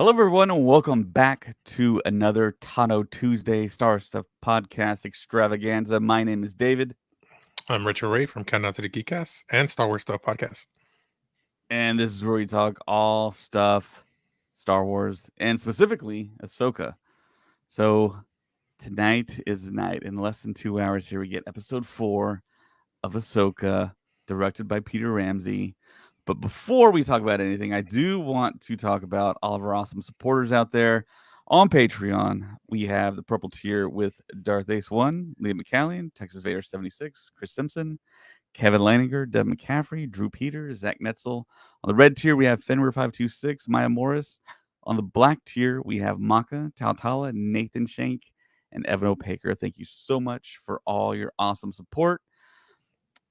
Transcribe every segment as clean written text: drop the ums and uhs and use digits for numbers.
Hello, everyone, and welcome back to another Tano Tuesday Star Stuff podcast extravaganza. My name is David, I'm Richard Ray from Countdown to the Geekcast and Star Wars Stuff Podcast. and this is where we talk all stuff Star Wars and specifically Ahsoka. So, tonight is the night. In less than 2 hours, here we get episode 4 of Ahsoka, directed by Peter Ramsey. But before we talk about anything, I do want to talk about all of our awesome supporters out there. On Patreon, we have the purple tier with Darth Ace 1, Liam McCallion, Texas Vader 76, Chris Simpson, Kevin Leininger, Deb McCaffrey, Drew Peters, Zach Netzel. On the red tier, we have Fenrir 526, Maya Morris. On the black tier, we have Maka, Tautala, Nathan Shank, and Evan Opaker. Thank you so much for all your awesome support.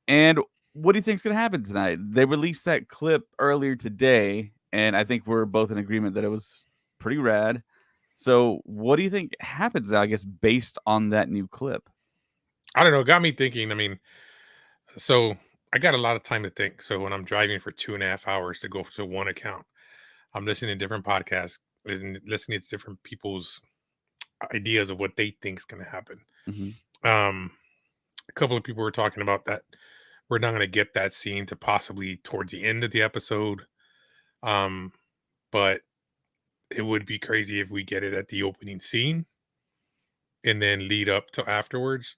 And what do you think is going to happen tonight? They released that clip earlier today, and I think we're both in agreement that it was pretty rad. So, what do you think happens now, I guess, based on that new clip? I don't know. It got me thinking. So I got a lot of time to think. So when I'm driving for 2.5 hours to go to one account, I'm listening to different podcasts, listening to different people's ideas of what they think is going to happen. Mm-hmm. A couple of people were talking about that we're not going to get that scene to possibly towards the end of the episode. But it would be crazy if we get it at the opening scene and then lead up to afterwards.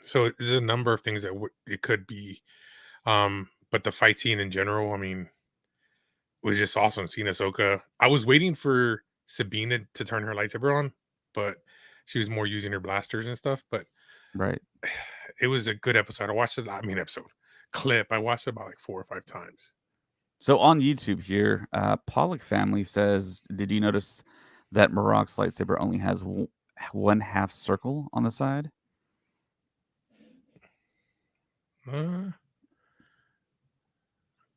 So there's a number of things that it could be. But the fight scene in general, was just awesome. Seeing Ahsoka. I was waiting for Sabine to turn her lightsaber on, but she was more using her blasters and stuff. But Right. it was a good episode. I watched it. Clip. I watched it about like 4 or 5 times. So on YouTube here, Pollock Family says, did you notice that Marok's lightsaber only has one half circle on the side?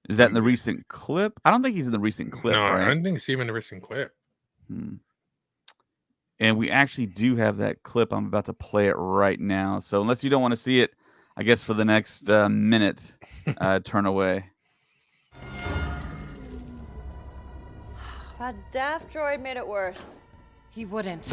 Is that in the recent clip? I don't think he's in the recent clip, No, right? I didn't see him in the recent clip. And we actually do have that clip. I'm about to play it right now. So unless you don't want to see it, I guess for the next minute, turn away. That daft droid made it worse. He wouldn't.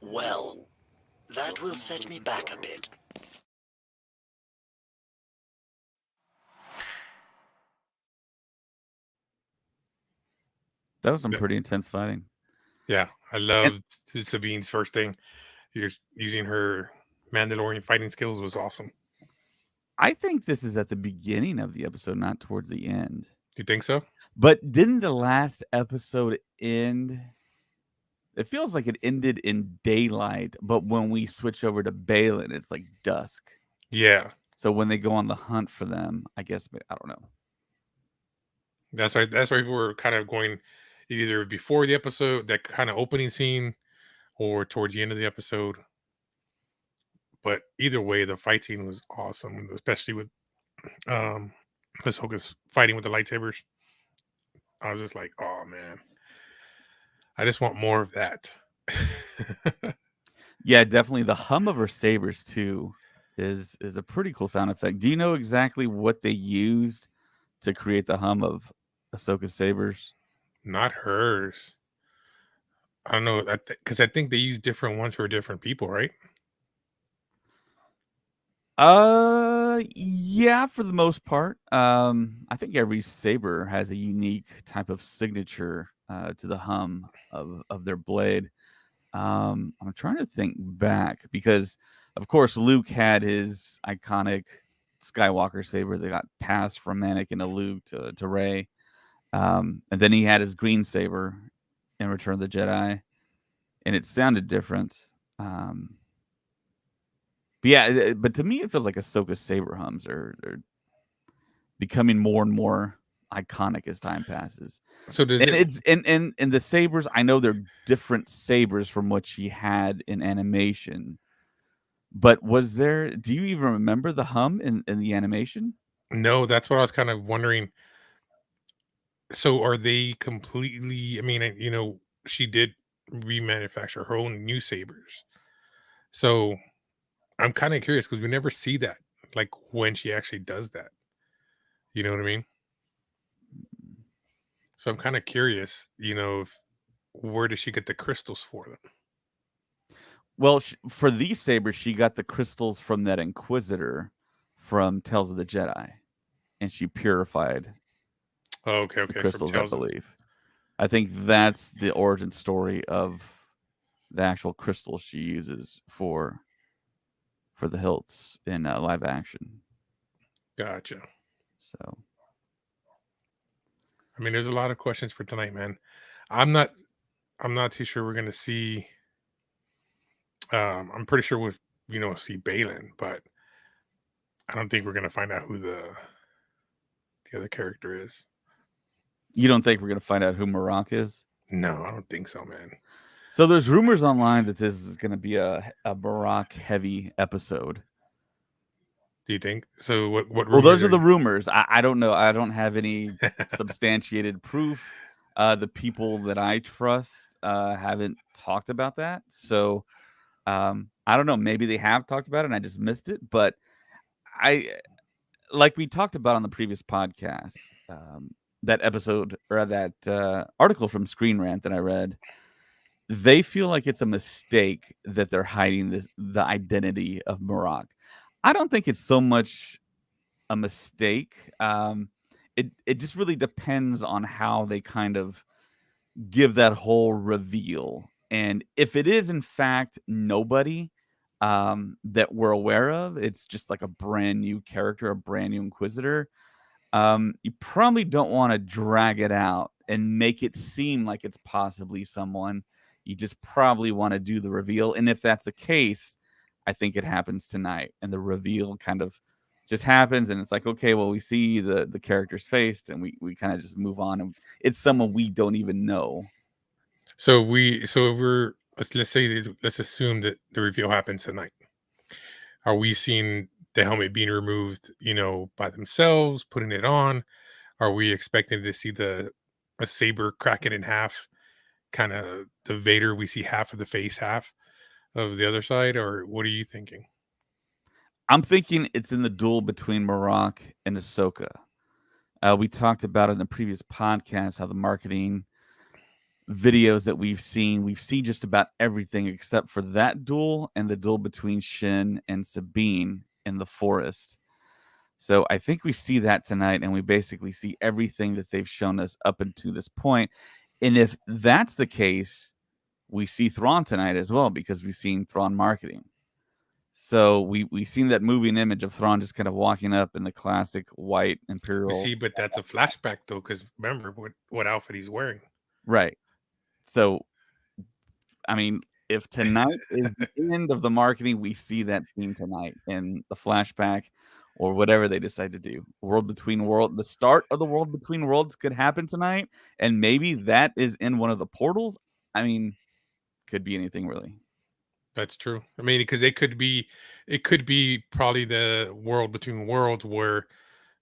Well, that will set me back a bit. That was some pretty intense fighting. Yeah, I loved Sabine's first thing. You're using her Mandalorian fighting skills was awesome. I think this is at the beginning of the episode, not towards the end. Do you think so? But didn't the last episode end? It feels like it ended in daylight, but when we switch over to Balin, it's like dusk. Yeah. So when they go on the hunt for them, I guess, I don't know. That's right. That's why people were kind of going either before the episode, that kind of opening scene, or towards the end of the episode. But either way, the fight scene was awesome, especially with Ahsoka's fighting with the lightsabers. I was just like, oh man, I just want more of that. Yeah, definitely. The hum of her sabers too is a pretty cool sound effect. Do you know exactly what they used to create the hum of Ahsoka's sabers? Not hers. I don't know, because I think they use different ones for different people, right? Yeah, for the most part. I think every saber has a unique type of signature to the hum of their blade. I'm trying to think back because, of course, Luke had his iconic Skywalker saber that got passed from Anakin to Luke to Rey. And then he had his green saber in Return of the Jedi, and it sounded different. But yeah, but to me, it feels like Ahsoka's saber hums are becoming more and more iconic as time passes. So does And it? it's and the sabers, I know they're different sabers from what she had in animation. But was there? Do you even remember the hum in the animation? No, that's what I was kind of wondering. So are they completely? I mean, she did remanufacture her own new sabers. So I'm kind of curious because we never see that, like when she actually does that. You know what I mean? So I'm kind of curious, if, where does she get the crystals for them? Well, for these sabers, she got the crystals from that Inquisitor from Tales of the Jedi, and she purified Oh, okay, the okay, from crystals, I Tales. believe. I think that's the origin story of the actual crystals she uses for the hilts in live action. Gotcha. So I mean, there's a lot of questions for tonight, man. I'm not, I'm not too sure we're gonna see. I'm pretty sure we'll, see Balin, but I don't think we're gonna find out who the other character is. you don't think we're gonna find out who Marok is? No, I don't think so, man. So there's rumors online that this is going to be a Marok heavy episode. Do you think so? What Well, rumors those are the rumors. I don't know. I don't have any substantiated proof. The people that I trust haven't talked about that. So I don't know. Maybe they have talked about it and I just missed it. But I, like we talked about on the previous podcast, that episode or that article from Screen Rant that I read, they feel like it's a mistake that they're hiding the identity of Marok. I don't think it's so much a mistake. It just really depends on how they kind of give that whole reveal. And if it is in fact nobody that we're aware of, it's just like a brand new character, a brand new Inquisitor. You probably don't want to drag it out and make it seem like it's possibly someone. You just probably want to do the reveal. And if that's the case, I think it happens tonight. And the reveal kind of just happens. And it's like, okay, well, we see the character's face and we kind of just move on. And it's someone we don't even know. So if we're, let's say let's assume that the reveal happens tonight. Are we seeing the helmet being removed, by themselves, putting it on? Are we expecting to see a saber crack it in half, kind of the Vader? We see half of the face, half of the other side, or what are you thinking? I'm thinking it's in the duel between Marok and Ahsoka. We talked about in the previous podcast how the marketing videos that we've seen just about everything except for that duel and the duel between Shin and Sabine in the forest. So I think we see that tonight, and we basically see everything that they've shown us up until this point. And if that's the case, we see Thrawn tonight as well because we've seen Thrawn marketing. So we've seen that moving image of Thrawn just kind of walking up in the classic white We Imperial. see, but that's a flashback though, because remember what outfit he's wearing. Right. So, I mean, if tonight is the end of the marketing, we see that scene tonight in the flashback or whatever they decide to do. The start of the World Between Worlds could happen tonight, and maybe that is in one of the portals. I mean, could be anything really. That's true. I mean, because it could be probably the world between worlds where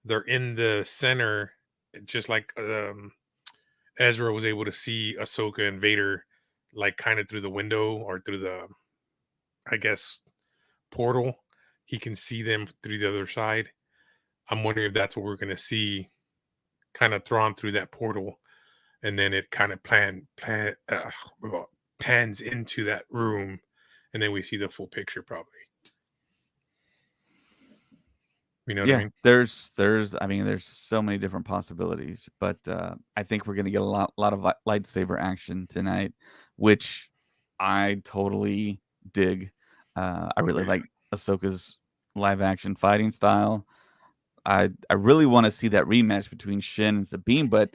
they're in the center, just like Ezra was able to see Ahsoka and Vader, like kind of through the window or through the, I guess, portal. He can see them through the other side. I'm wondering if that's what we're gonna see, kind of thrown through that portal, and then it kind of pans into that room, and then we see the full picture probably. You know what I Yeah, mean? there's so many different possibilities, but I think we're gonna get a lot of lightsaber action tonight, which I totally dig. I really like Ahsoka's live action fighting style. I really want to see that rematch between Shin and Sabine, but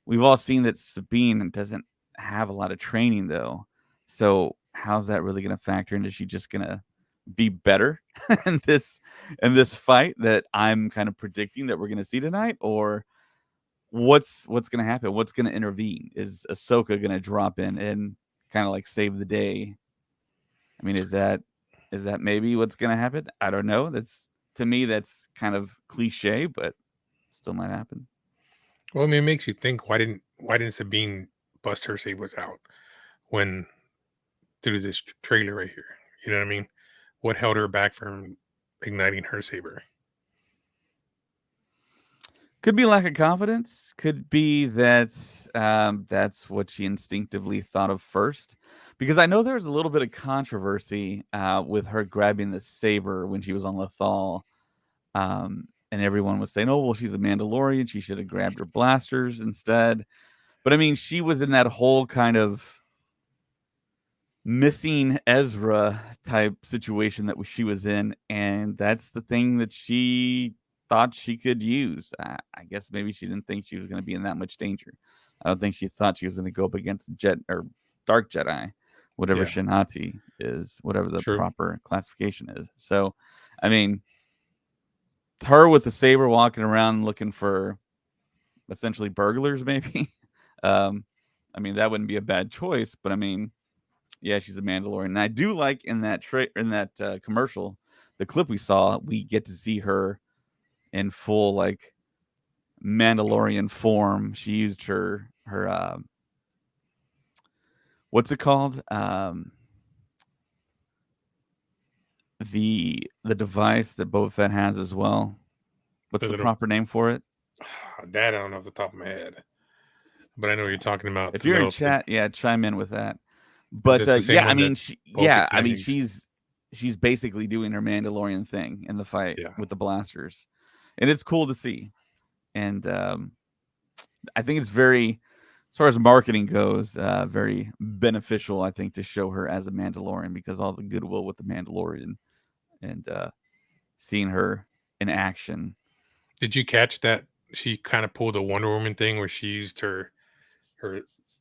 we've all seen that Sabine doesn't have a lot of training though. So how's that really going to factor in? Is she just going to be better in this fight that I'm kind of predicting that we're going to see tonight, or what's going to happen? What's going to intervene? Is Ahsoka going to drop in and kind of like save the day? I mean, is that maybe what's going to happen? I don't know. That's, to me, that's kind of cliche, but still might happen. Well, I mean, it makes you think. Why didn't Sabine bust her sabers out when through this trailer right here? You know what I mean? What held her back from igniting her saber? Could be lack of confidence. Could be that that's what she instinctively thought of first. Because I know there was a little bit of controversy with her grabbing the saber when she was on Lothal. And everyone was saying, oh, well, she's a Mandalorian. She should have grabbed her blasters instead. But I mean, she was in that whole kind of missing Ezra type situation that she was in. And that's the thing that she thought she could use. I guess maybe she didn't think she was going to be in that much danger. I don't think she thought she was going to go up against Dark Jedi, whatever Yeah. Shinati is, whatever the True. proper classification is. So, I mean, her with the saber walking around looking for essentially burglars, maybe. I mean, that wouldn't be a bad choice, but I mean, yeah, she's a Mandalorian. And I do like in that commercial, the clip we saw, we get to see her in full like Mandalorian form. She used her what's it called? The device that Boba Fett has as well. What's the proper name for it? That I don't know off the top of my head, but I know what you're talking about. If you're in chat, yeah, chime in with that. But yeah, I mean, she's basically doing her Mandalorian thing in the fight with the blasters, and it's cool to see. And I think it's very, as far as marketing goes, very beneficial. I think to show her as a Mandalorian because all the goodwill with the Mandalorian and seeing her in action. Did you catch that she kind of pulled a Wonder Woman thing where she used her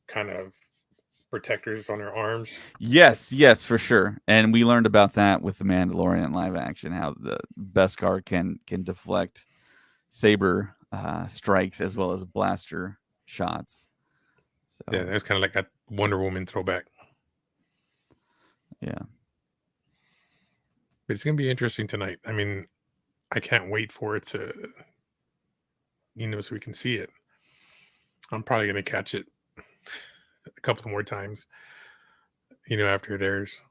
kind of protectors on her arms? Yes, for sure. And we learned about that with the Mandalorian live action, how the Beskar can deflect saber strikes as well as blaster shots. So yeah, that's kind of like a Wonder Woman throwback. Yeah. But it's going to be interesting tonight. I mean, I can't wait for it to, so we can see it. I'm probably going to catch it a couple more times, after it airs.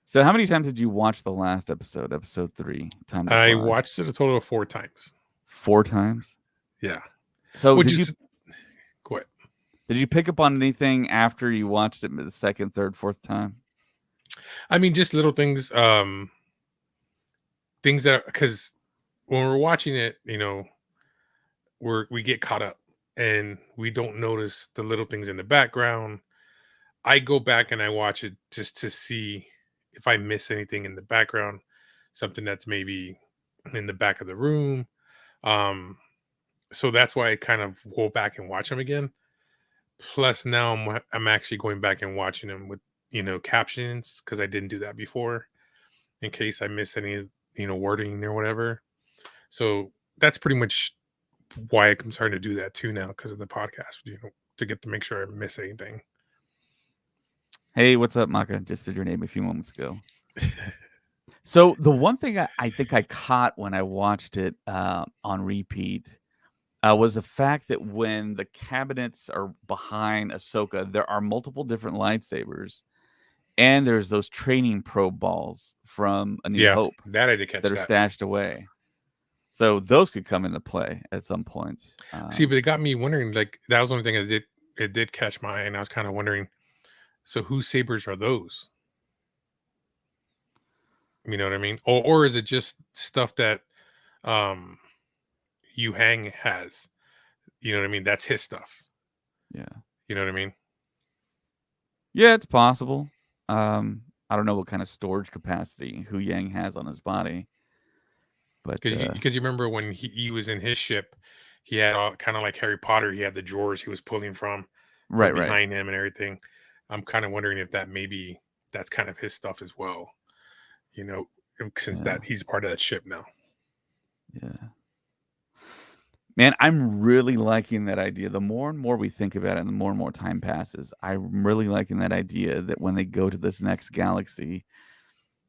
So how many times did you watch the last episode, episode 3? I watched it a total of 4 times. 4 times? Yeah. So go ahead. Did you pick up on anything after you watched it the second, third, fourth time? I mean, just little things. Things that, because when we're watching it, we get caught up and we don't notice the little things in the background. I go back and I watch it just to see if I miss anything in the background, something that's maybe in the back of the room. So that's why I kind of go back and watch them again. Plus now I'm actually going back and watching them with, captions, because I didn't do that before in case I miss any, wording or whatever. So that's pretty much why I'm starting to do that too now, because of the podcast, to get to make sure I miss anything. Hey, what's up, Maka? Just said your name a few moments ago. So the one thing I think I caught when I watched it on repeat was the fact that when the cabinets are behind Ahsoka, there are multiple different lightsabers, and there's those training probe balls from A New Hope that I did catch that are stashed away. So those could come into play at some point. See, but it got me wondering. Like, that was one thing it did catch my eye, and I was kind of wondering. So whose sabers are those? You know what I mean? Or is it just stuff that Yu Hang has? You know what I mean? That's his stuff. Yeah. You know what I mean? Yeah, it's possible. I don't know what kind of storage capacity Hu Yang has on his body. But because you remember when he was in his ship, he had all kind of like Harry Potter. He had the drawers he was pulling from Right, right. behind him and everything. I'm kind of wondering if that's kind of his stuff as well. You know, since Yeah. that he's part of that ship now. Yeah. Man, I'm really liking that idea. The more and more we think about it and the more and more time passes, I'm really liking that idea that when they go to this next galaxy,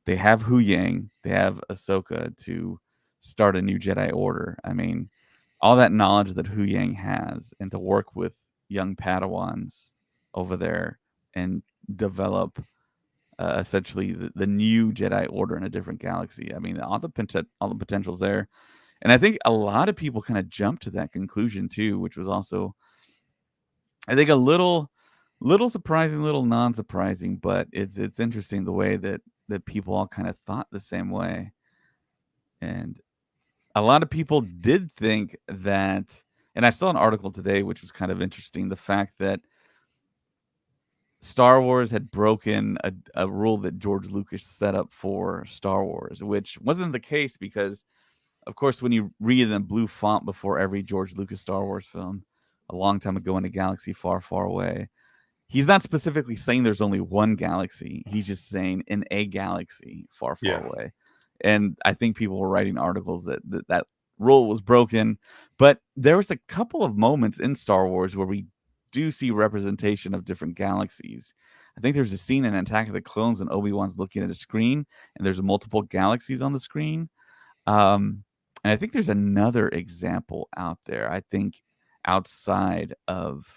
they have Hu Yang, they have Ahsoka to start a new Jedi Order. I mean, all that knowledge that Hu Yang has and to work with young Padawans over there and develop essentially the new Jedi Order in a different galaxy. I mean, all the potentials there. And I think a lot of people kind of jumped to that conclusion too, which was also, I think, a little surprising, little non-surprising, but it's interesting the way that people all kind of thought the same way. And a lot of people did think that, and I saw an article today which was kind of interesting, the fact that Star Wars had broken a rule that George Lucas set up for Star Wars, which wasn't the case because, of course, when you read in blue font before every George Lucas Star Wars film, a long time ago in a galaxy far, far away, he's not specifically saying there's only one galaxy. He's just saying in a galaxy far, far away. And I think people were writing articles that rule was broken. But there was a couple of moments in Star Wars where we do see representation of different galaxies. I think there's a scene in Attack of the Clones when Obi-Wan's looking at a screen and there's multiple galaxies on the screen. And I think there's another example out there, I think outside of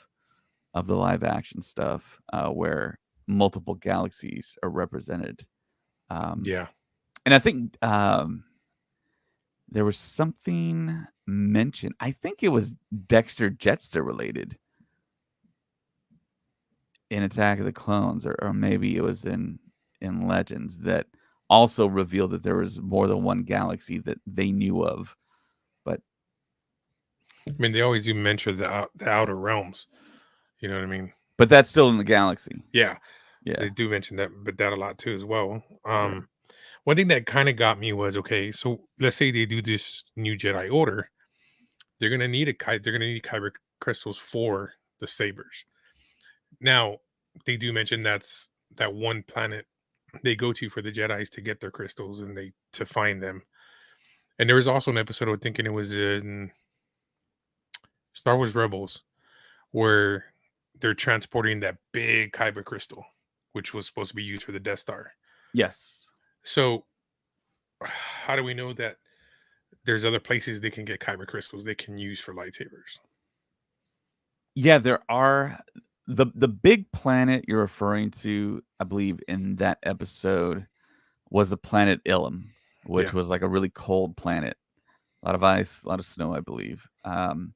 the live action stuff, where multiple galaxies are represented. Yeah. And I think there was something mentioned. I think it was Dexter Jetster related in Attack of the Clones, or maybe it was in Legends, that also revealed that there was more than one galaxy that they knew of. But I mean, they always do mention the outer realms. You know what I mean? but that's still in the galaxy. Yeah. Yeah. They do mention that, but that a lot too as well. One thing that kind of got me was, okay, so let's say they do this new Jedi Order, they're gonna need kyber crystals for the sabers. Now, they do mention that's that one planet they go to for the Jedi's to get their crystals and to find them. And there was also an episode, I thinking it was in Star Wars Rebels, where they're transporting that big kyber crystal, which was supposed to be used for the Death Star. Yes. So, how do we know that there's other places they can get kyber crystals they can use for lightsabers? Yeah, there are. The big planet you're referring to, I believe, in that episode was the planet Ilum, which was like a really cold planet. A lot of ice, a lot of snow, I believe. And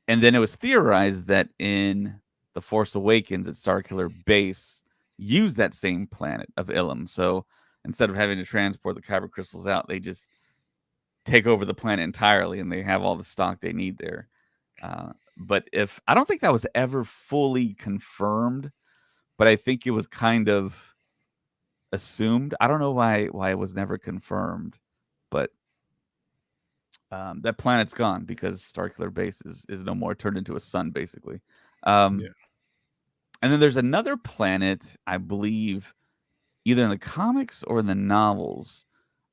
then it was theorized that in The Force Awakens, at Starkiller Base, used that same planet of Ilum. So instead of having to transport the kyber crystals out, they just take over the planet entirely, and they have all the stock they need there. But I don't think that was ever fully confirmed, but I think it was kind of assumed. I don't know why it was never confirmed, but that planet's gone because Starkiller Base is no more, turned into a sun, basically. And then there's another planet, I believe, either in the comics or in the novels.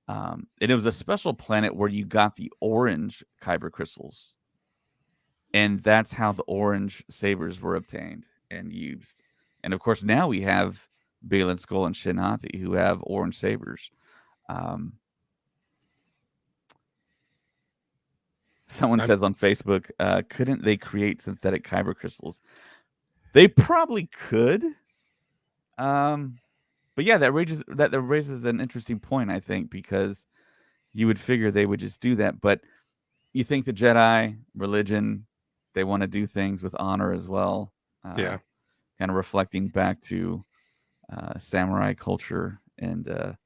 And it was a special planet where you got the orange kyber crystals. And that's how the orange sabers were obtained and used. And of course, now we have Baylan Skoll and Shin Hati who have orange sabers. Someone says on Facebook, couldn't they create synthetic kyber crystals? They probably could. But yeah, that raises an interesting point, I think, because you would figure they would just do that. But you think the Jedi religion, they want to do things with honor as well. Kind of reflecting back to samurai culture and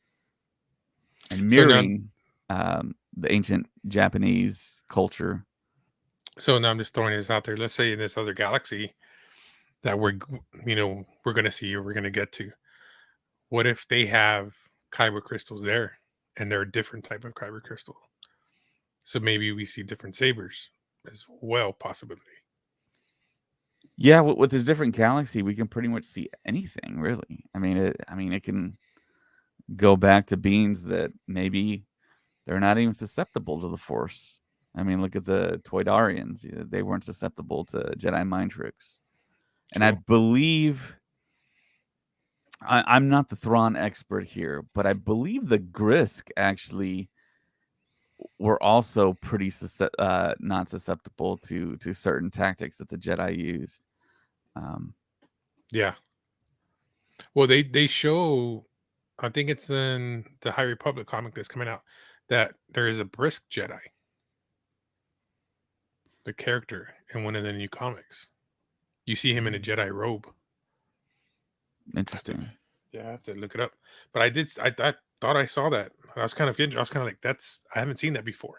mirroring the ancient Japanese culture. So now I'm just throwing this out there. Let's say in this other galaxy that we're going to see or we're going to get to, what if they have kyber crystals there and they're a different type of kyber crystal? So maybe we see different sabers as well, possibility. Yeah, with this different galaxy, we can pretty much see anything, really. I mean, it can go back to beings that maybe they're not even susceptible to the Force. I mean, look at the Toydarians; they weren't susceptible to Jedi mind tricks. And I True. believe I'm not the Thrawn expert here, but I believe the Grisk actually were also pretty not susceptible to certain tactics that the Jedi used. Um, Yeah. Well, they show, I think it's in the High Republic comic that's coming out, that there is a brisk Jedi, the character in one of the new comics. You see him in a Jedi robe. Interesting. Yeah, I have to look it up. But I thought I saw that. I was kind of like, I haven't seen that before.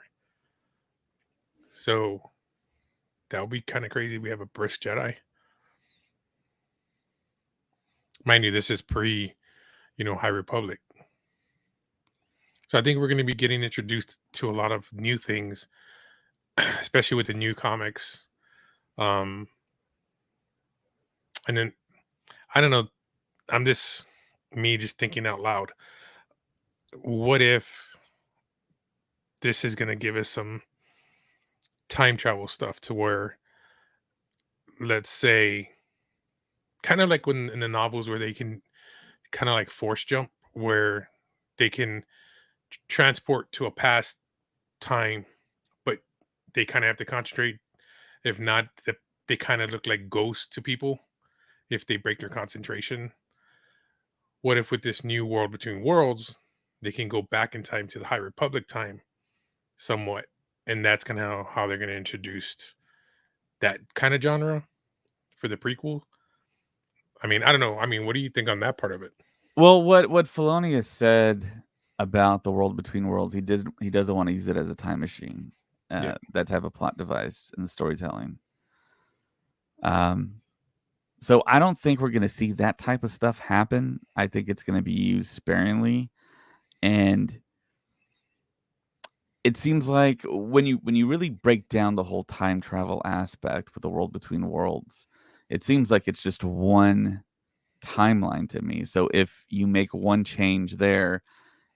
So that would be kind of crazy. We have a brisk Jedi. Mind you, this is pre, High Republic. So I think we're going to be getting introduced to a lot of new things, especially with the new comics. Um, and then I don't know. I'm just thinking out loud. What if this is going to give us some time travel stuff to where, let's say, kind of like when in the novels where they can kind of like force jump, where they can transport to a past time, but they kind of have to concentrate. If not, they kind of look like ghosts to people if they break their concentration. What if with this new world between worlds, they can go back in time to the High Republic time somewhat, and that's kind of how they're going to introduce that kind of genre for the prequel. I mean, I don't know. I mean, what do you think on that part of it? Well, what Filoni has said about the world between worlds, he doesn't want to use it as a time machine, Yeah. that type of plot device in the storytelling. So I don't think we're going to see that type of stuff happen. I think it's going to be used sparingly, and it seems like when you really break down the whole time travel aspect with the world between worlds, it seems like it's just one timeline to me. So if you make one change there,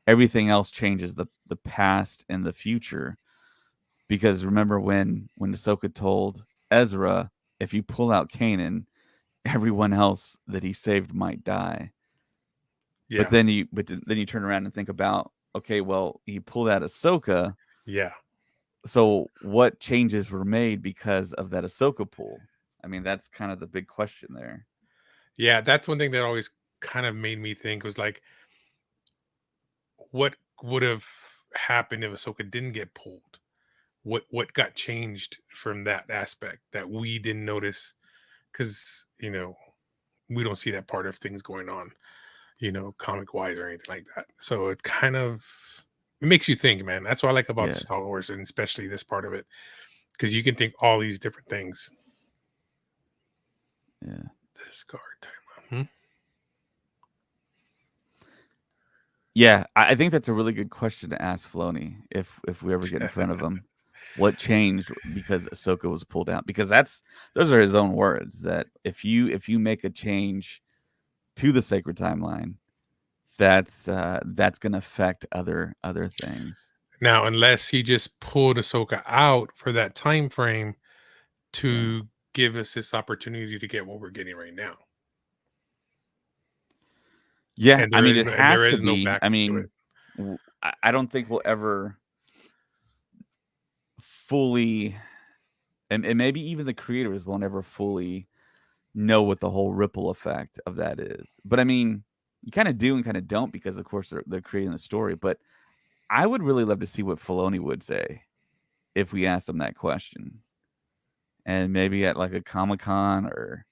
everything else changes the past and the future. Because remember when Ahsoka told Ezra, if you pull out Kanan, everyone else that he saved might die. Yeah. Then you turn around and think about, okay, well, he pulled out Ahsoka. Yeah. So what changes were made because of that Ahsoka pull? I mean, that's kind of the big question there. Yeah. That's one thing that always kind of made me think was like, what would have happened if Ahsoka didn't get pulled? What got changed from that aspect that we didn't notice? Because, we don't see that part of things going on, comic wise or anything like that. So it kind of it makes you think, man. That's what I like about Yeah, Star Wars, and especially this part of it, because you can think all these different things. yeah. Discard timeline. Yeah, I think that's a really good question to ask Filoni if we ever get in front of him. What changed because Ahsoka was pulled out? Because those are his own words, that if you make a change to the sacred timeline, that's going to affect other things. Now, unless he just pulled Ahsoka out for that time frame Yeah. to give us this opportunity to get what we're getting right now, Yeah, and I there mean is it no, and has there to is no be. I backup to it. mean, I don't think we'll ever fully, and maybe even the creators won't ever fully know what the whole ripple effect of that is. But I mean, you kind of do and kind of don't, because of course they're creating the story. But I would really love to see what Filoni would say if we asked him that question, and maybe at like a Comic-Con or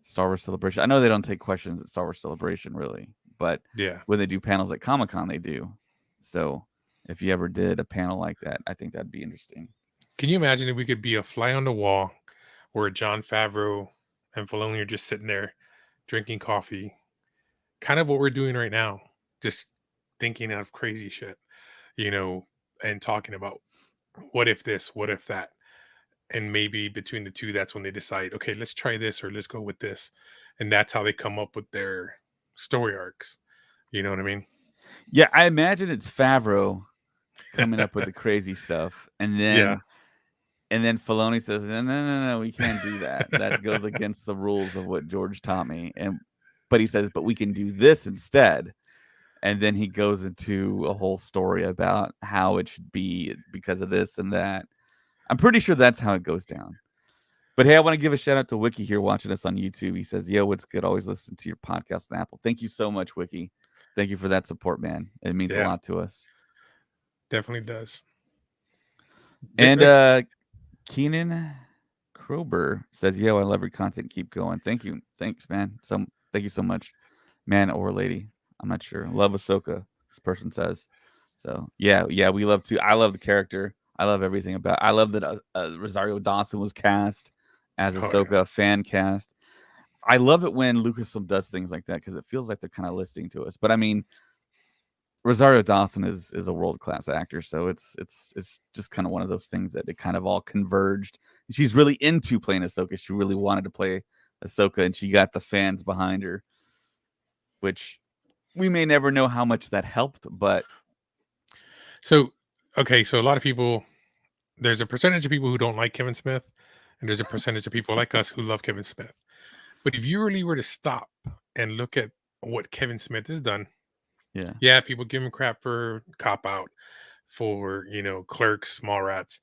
Star Wars Celebration. I know they don't take questions at Star Wars Celebration really, but Yeah. when they do panels at Comic-Con, they do. So if you ever did a panel like that, I think that'd be interesting. Can you imagine if we could be a fly on the wall where John Favreau and Filoni are just sitting there drinking coffee, kind of what we're doing right now, just thinking of crazy shit, and talking about what if this, what if that, and maybe between the two, that's when they decide, okay, let's try this or let's go with this, and that's how they come up with their story arcs. You know what I mean? Yeah, I imagine it's Favreau coming up with the crazy stuff, and Yeah. then Filoni says, no, we can't do that. That goes against the rules of what George taught me. But he says, but we can do this instead. And then he goes into a whole story about how it should be because of this and that. I'm pretty sure that's how it goes down. But hey, I want to give a shout out to Wiki here watching us on YouTube. He says, yo, what's good? Always listen to your podcast on Apple. Thank you so much, Wiki. Thank you for that support, man. It means a lot to us. Definitely does. And Keenan Krober says, yo, I love your content. Keep going. Thank you. Thanks, man. Thank you so much. Man or lady. I'm not sure. Love Ahsoka, this person says. So, yeah, we love to. I love the character. I love everything about. I love that Rosario Dawson was cast as Ahsoka, fan cast. I love it when Lucasfilm does things like that because it feels like they're kind of listening to us. But I mean, Rosario Dawson is a world-class actor, so it's just kind of one of those things that it kind of all converged. She's really into playing Ahsoka. She really wanted to play Ahsoka, and she got the fans behind her, which we may never know how much that helped, but so a lot of people, there's a percentage of people who don't like Kevin Smith, and there's a percentage of people like us who love Kevin Smith. But if you really were to stop and look at what Kevin Smith has done, yeah, people give him crap for Cop Out, for Clerks, Mallrats.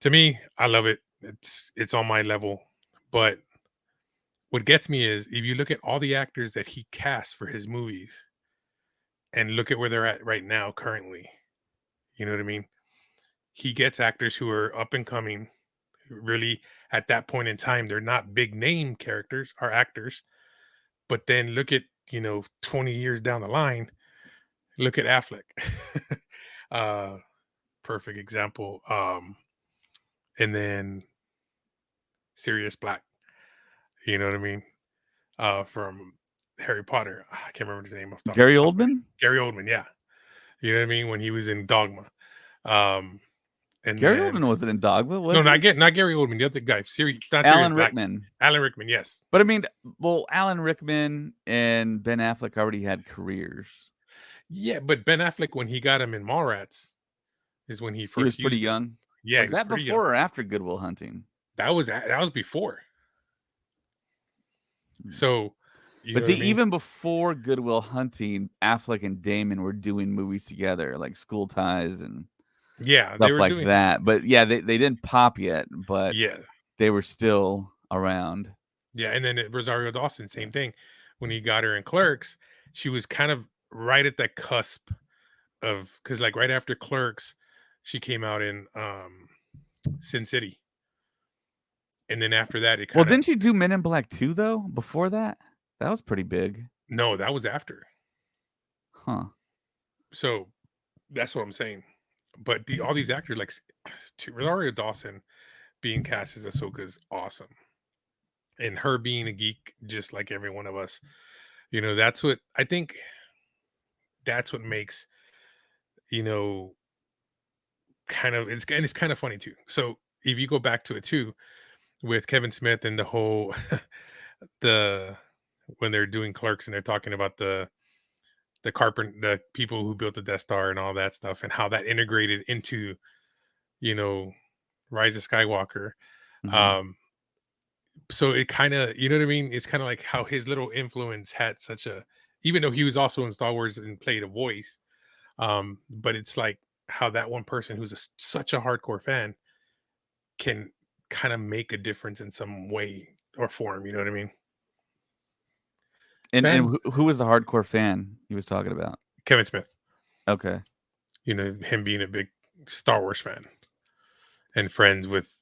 To me, I love it. It's on my level. But what gets me is if you look at all the actors that he cast for his movies and look at where they're at right now currently, you know what I mean? He gets actors who are up and coming, really at that point in time, they're not big name characters or actors. But then look at, 20 years down the line, look at Affleck. Perfect example. And then Sirius Black, you know what I mean? From Harry Potter. I can't remember his name. Gary Oldman? Gary Oldman, yeah. You know what I mean? When he was in Dogma. And Gary Oldman wasn't in Dogma, was no, he? not Gary Oldman. The other guy, Alan Rickman. Alan Rickman, yes. But I mean, well, Alan Rickman and Ben Affleck already had careers. Yeah, but Ben Affleck, when he got him in Mallrats, is when he first. He was pretty young. Yeah, was that before or after Good Will Hunting? That was before. So, but see, even before Good Will Hunting, Affleck and Damon were doing movies together, like School Ties and stuff like that. But yeah, they didn't pop yet, but they were still around. Yeah, and then Rosario Dawson, same thing. When he got her in Clerks, she was kind of right at that cusp of, because like right after Clerks, she came out in Sin City. And then after that, well, didn't she do Men in Black 2 though? Before that, that was pretty big. No, that was after. Huh. So that's what I'm saying. But all these actors, like Rosario Dawson being cast as Ahsoka is awesome, and her being a geek just like every one of us. That's what I think. That's what makes kind of it's kind of funny too. So if you go back to it too, with Kevin Smith and the whole when they're doing Clerks and they're talking about the people who built the Death Star and all that stuff and how that integrated into Rise of Skywalker. Mm-hmm. So it kind of, you know what I mean? It's kind of like how his little influence had such a, even though he was also in Star Wars and played a voice, but it's like how that one person who's such a hardcore fan can kind of make a difference in some way or form. You know what I mean? And who was the hardcore fan he was talking about? Kevin Smith. Okay. Him being a big Star Wars fan and friends with,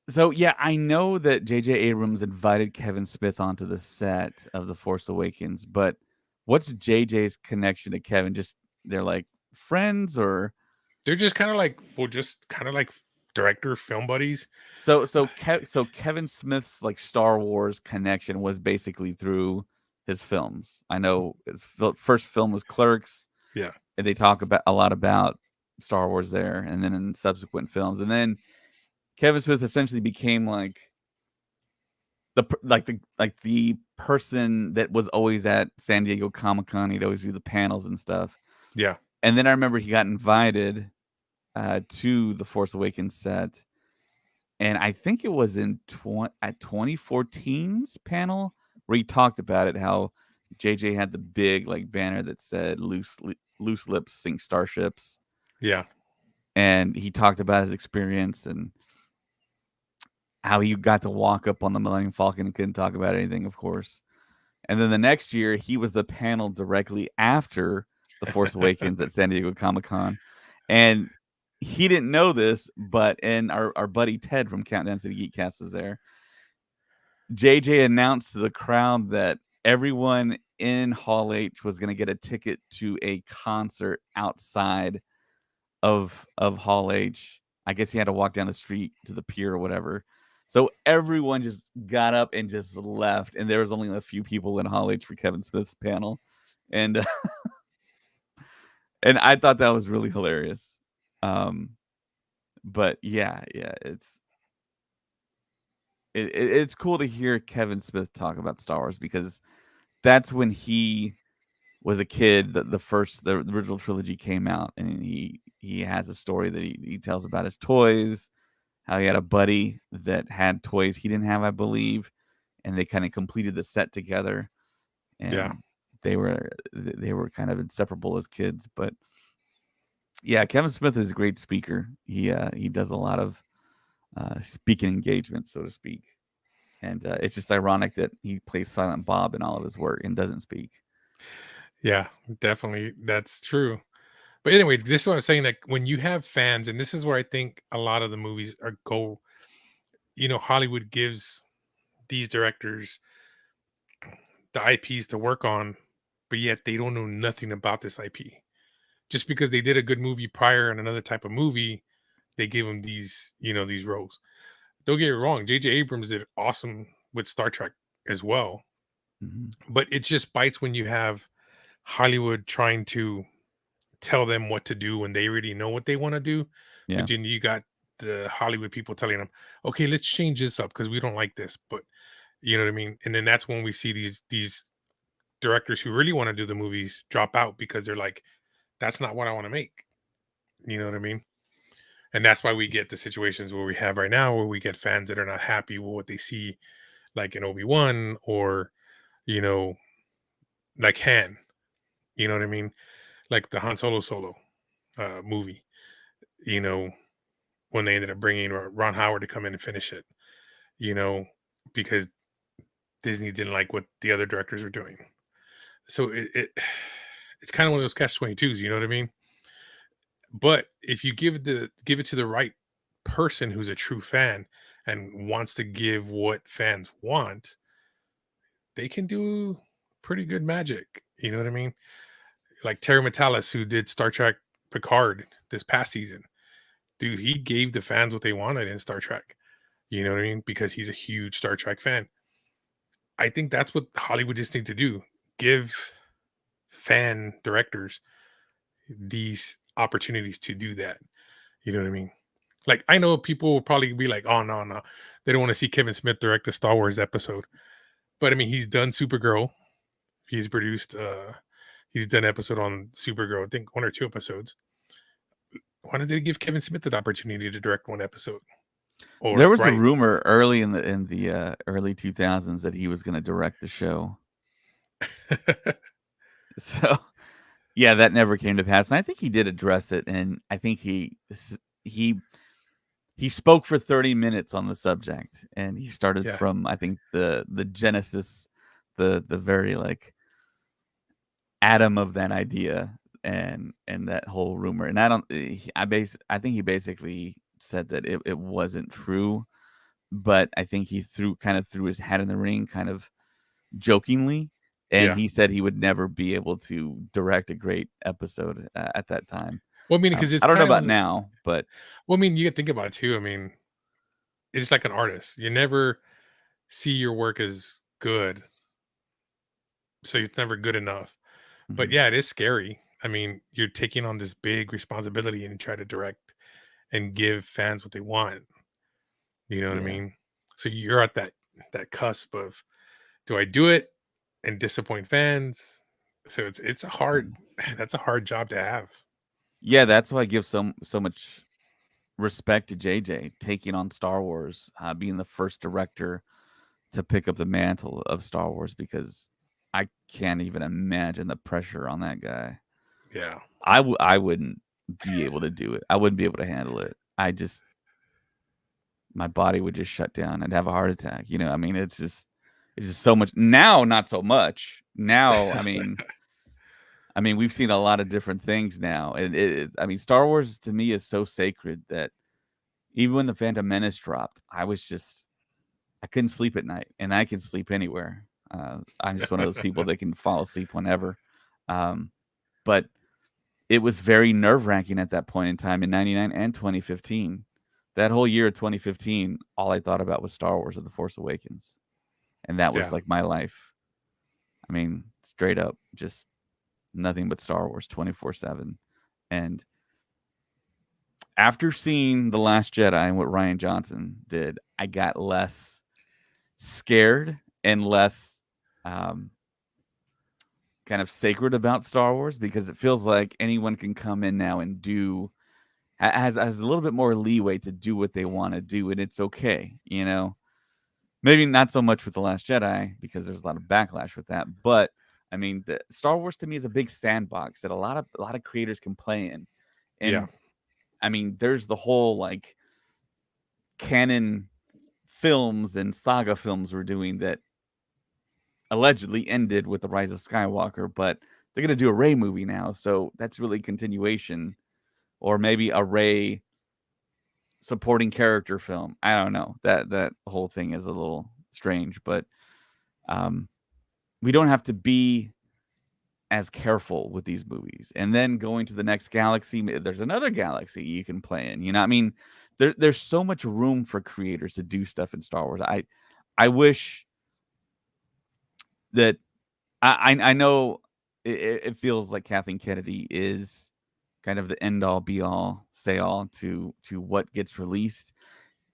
So, yeah, I know that J.J. Abrams invited Kevin Smith onto the set of The Force Awakens, but what's J.J.'s connection to Kevin? Just they're like friends, or they're just kind of like, director film buddies. So Kevin Smith's like Star Wars connection was basically through his films. I know his first film was Clerks. Yeah, and they talk a lot about Star Wars there, and then in subsequent films, and then Kevin Smith essentially became like the person that was always at San Diego Comic-Con. He'd always do the panels and stuff. Yeah. And then I remember he got invited to the Force Awakens set, and I think it was at 2014's panel where he talked about it, how JJ had the big like banner that said loose lips sink starships. Yeah. And he talked about his experience and how he got to walk up on the Millennium Falcon and couldn't talk about anything, of course. And then the next year, he was the panel directly after The Force Awakens at San Diego Comic-Con. And he didn't know this, but our buddy Ted from Countdown to the Geekcast was there. JJ announced to the crowd that everyone in Hall H was going to get a ticket to a concert outside of Hall H. I guess he had to walk down the street to the pier or whatever. So everyone just got up and just left, and there was only a few people in Hall H for Kevin Smith's panel, and and I thought that was really hilarious. But yeah, it's cool to hear Kevin Smith talk about Star Wars, because that's when he was a kid. The original trilogy came out, and he has a story that he tells about his toys, how he had a buddy that had toys he didn't have, I believe, and they kind of completed the set together. And Yeah. they were kind of inseparable as kids. But yeah, Kevin Smith is a great speaker. He does a lot of speaking engagements, so to speak. And it's just ironic that he plays Silent Bob in all of his work and doesn't speak. Yeah, definitely. That's true. But anyway, this is what I'm saying, that when you have fans, and this is where I think a lot of the movies Hollywood gives these directors the IPs to work on, but yet they don't know nothing about this IP. Just because they did a good movie prior and another type of movie, they give them these roles. Don't get me wrong, J.J. Abrams did awesome with Star Trek as well. Mm-hmm. But it just bites when you have Hollywood trying to tell them what to do when they already know what they want to do. Yeah. But then you got the Hollywood people telling them, okay, let's change this up because we don't like this. But you know what I mean? And then that's when we see these directors who really want to do the movies drop out because they're like, that's not what I want to make. You know what I mean? And that's why we get the situations where we have right now, where we get fans that are not happy with what they see, like in Obi-Wan, or, like Han, you know what I mean? Like the Han Solo movie, when they ended up bringing Ron Howard to come in and finish it, because Disney didn't like what the other directors were doing. So it's kind of one of those catch-22s, you know what I mean? But if you give it to the right person who's a true fan and wants to give what fans want, they can do pretty good magic. You know what I mean? Like Terry Matalas, who did Star Trek Picard this past season. Dude, he gave the fans what they wanted in Star Trek. You know what I mean? Because he's a huge Star Trek fan. I think that's what Hollywood just needs to do. Give fan directors these opportunities to do that. You know what I mean? Like, I know people will probably be like, oh, no. They don't want to see Kevin Smith direct a Star Wars episode. But I mean, he's done Supergirl. He's produced, he's done an episode on Supergirl, I think 1 or 2 episodes. Why don't they give Kevin Smith the opportunity to direct one episode? Or there was a rumor early in the early 2000s that he was going to direct the show. So, yeah, that never came to pass. And I think he did address it, and I think he spoke for 30 minutes on the subject, and he started from, I think, the genesis, the very like atom of that idea and that whole rumor. And I think he basically said that it wasn't true, but I think he threw his hat in the ring kind of jokingly, and he said he would never be able to direct a great episode at that time. Well, I mean, because I don't know about now, but well, I mean, you can think about it too. I mean, it's like an artist. You never see your work as good, so it's never good enough. But yeah, it is scary. I mean, you're taking on this big responsibility and try to direct and give fans what they want. You know what I Yeah. mean? So you're at that cusp of, do I do it and disappoint fans? So it's a hard that's a hard job to have. Yeah, that's why I give so much respect to JJ taking on Star Wars, being the first director to pick up the mantle of Star Wars, because I can't even imagine the pressure on that guy. Yeah. I wouldn't be able to do it. I wouldn't be able to handle it. My body would just shut down. I'd have a heart attack. I mean, it's just so much now. Not so much now. I mean, we've seen a lot of different things now, and I mean, Star Wars to me is so sacred that even when the Phantom Menace dropped, I couldn't sleep at night, and I can sleep anywhere. I'm just one of those people that can fall asleep whenever. Um, but it was very nerve wracking at that point in time in '99 and 2015. That whole year of 2015, all I thought about was Star Wars and The Force Awakens, and that was Yeah. like my life. I mean, straight up, just nothing but Star Wars 24/7. And after seeing The Last Jedi and what Ryan Johnson did, I got less scared and less um, kind of sacred about Star Wars, because it feels like anyone can come in now and has a little bit more leeway to do what they want to do, and it's okay. Maybe not so much with The Last Jedi, because there's a lot of backlash with that, but I mean, Star Wars to me is a big sandbox that a lot of creators can play in. Yeah. And I mean, there's the whole like canon films and saga films we're doing that allegedly ended with The Rise of Skywalker, but they're going to do a Rey movie now, so that's really continuation, or maybe a Rey supporting character film. I don't know. That whole thing is a little strange, but we don't have to be as careful with these movies. And then going to the next galaxy, there's another galaxy you can play in. I mean, there's so much room for creators to do stuff in Star Wars. I wish that I know it feels like Kathleen Kennedy is kind of the end all be all say all to what gets released.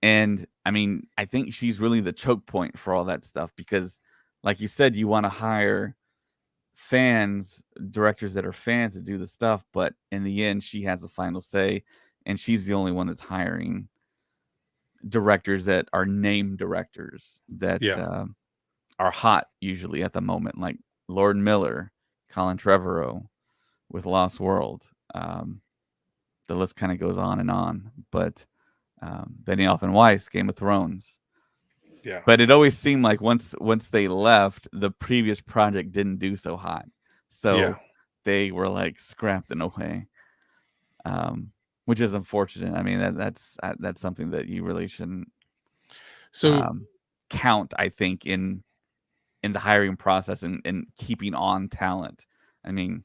And I mean, I think she's really the choke point for all that stuff, because like you said, you want to hire directors that are fans to do the stuff, but in the end she has the final say, and she's the only one that's hiring directors that are named directors that Yeah. are hot usually at the moment, like Lord Miller, Colin Trevorrow with Lost World. The list kind of goes on, but Benioff and Weiss, Game of Thrones. Yeah. But it always seemed like once they left, the previous project didn't do so hot, so Yeah. they were like scrapped in a way, which is unfortunate. I mean, that's something that you really shouldn't So count, I think, in the hiring process and keeping on talent. I mean,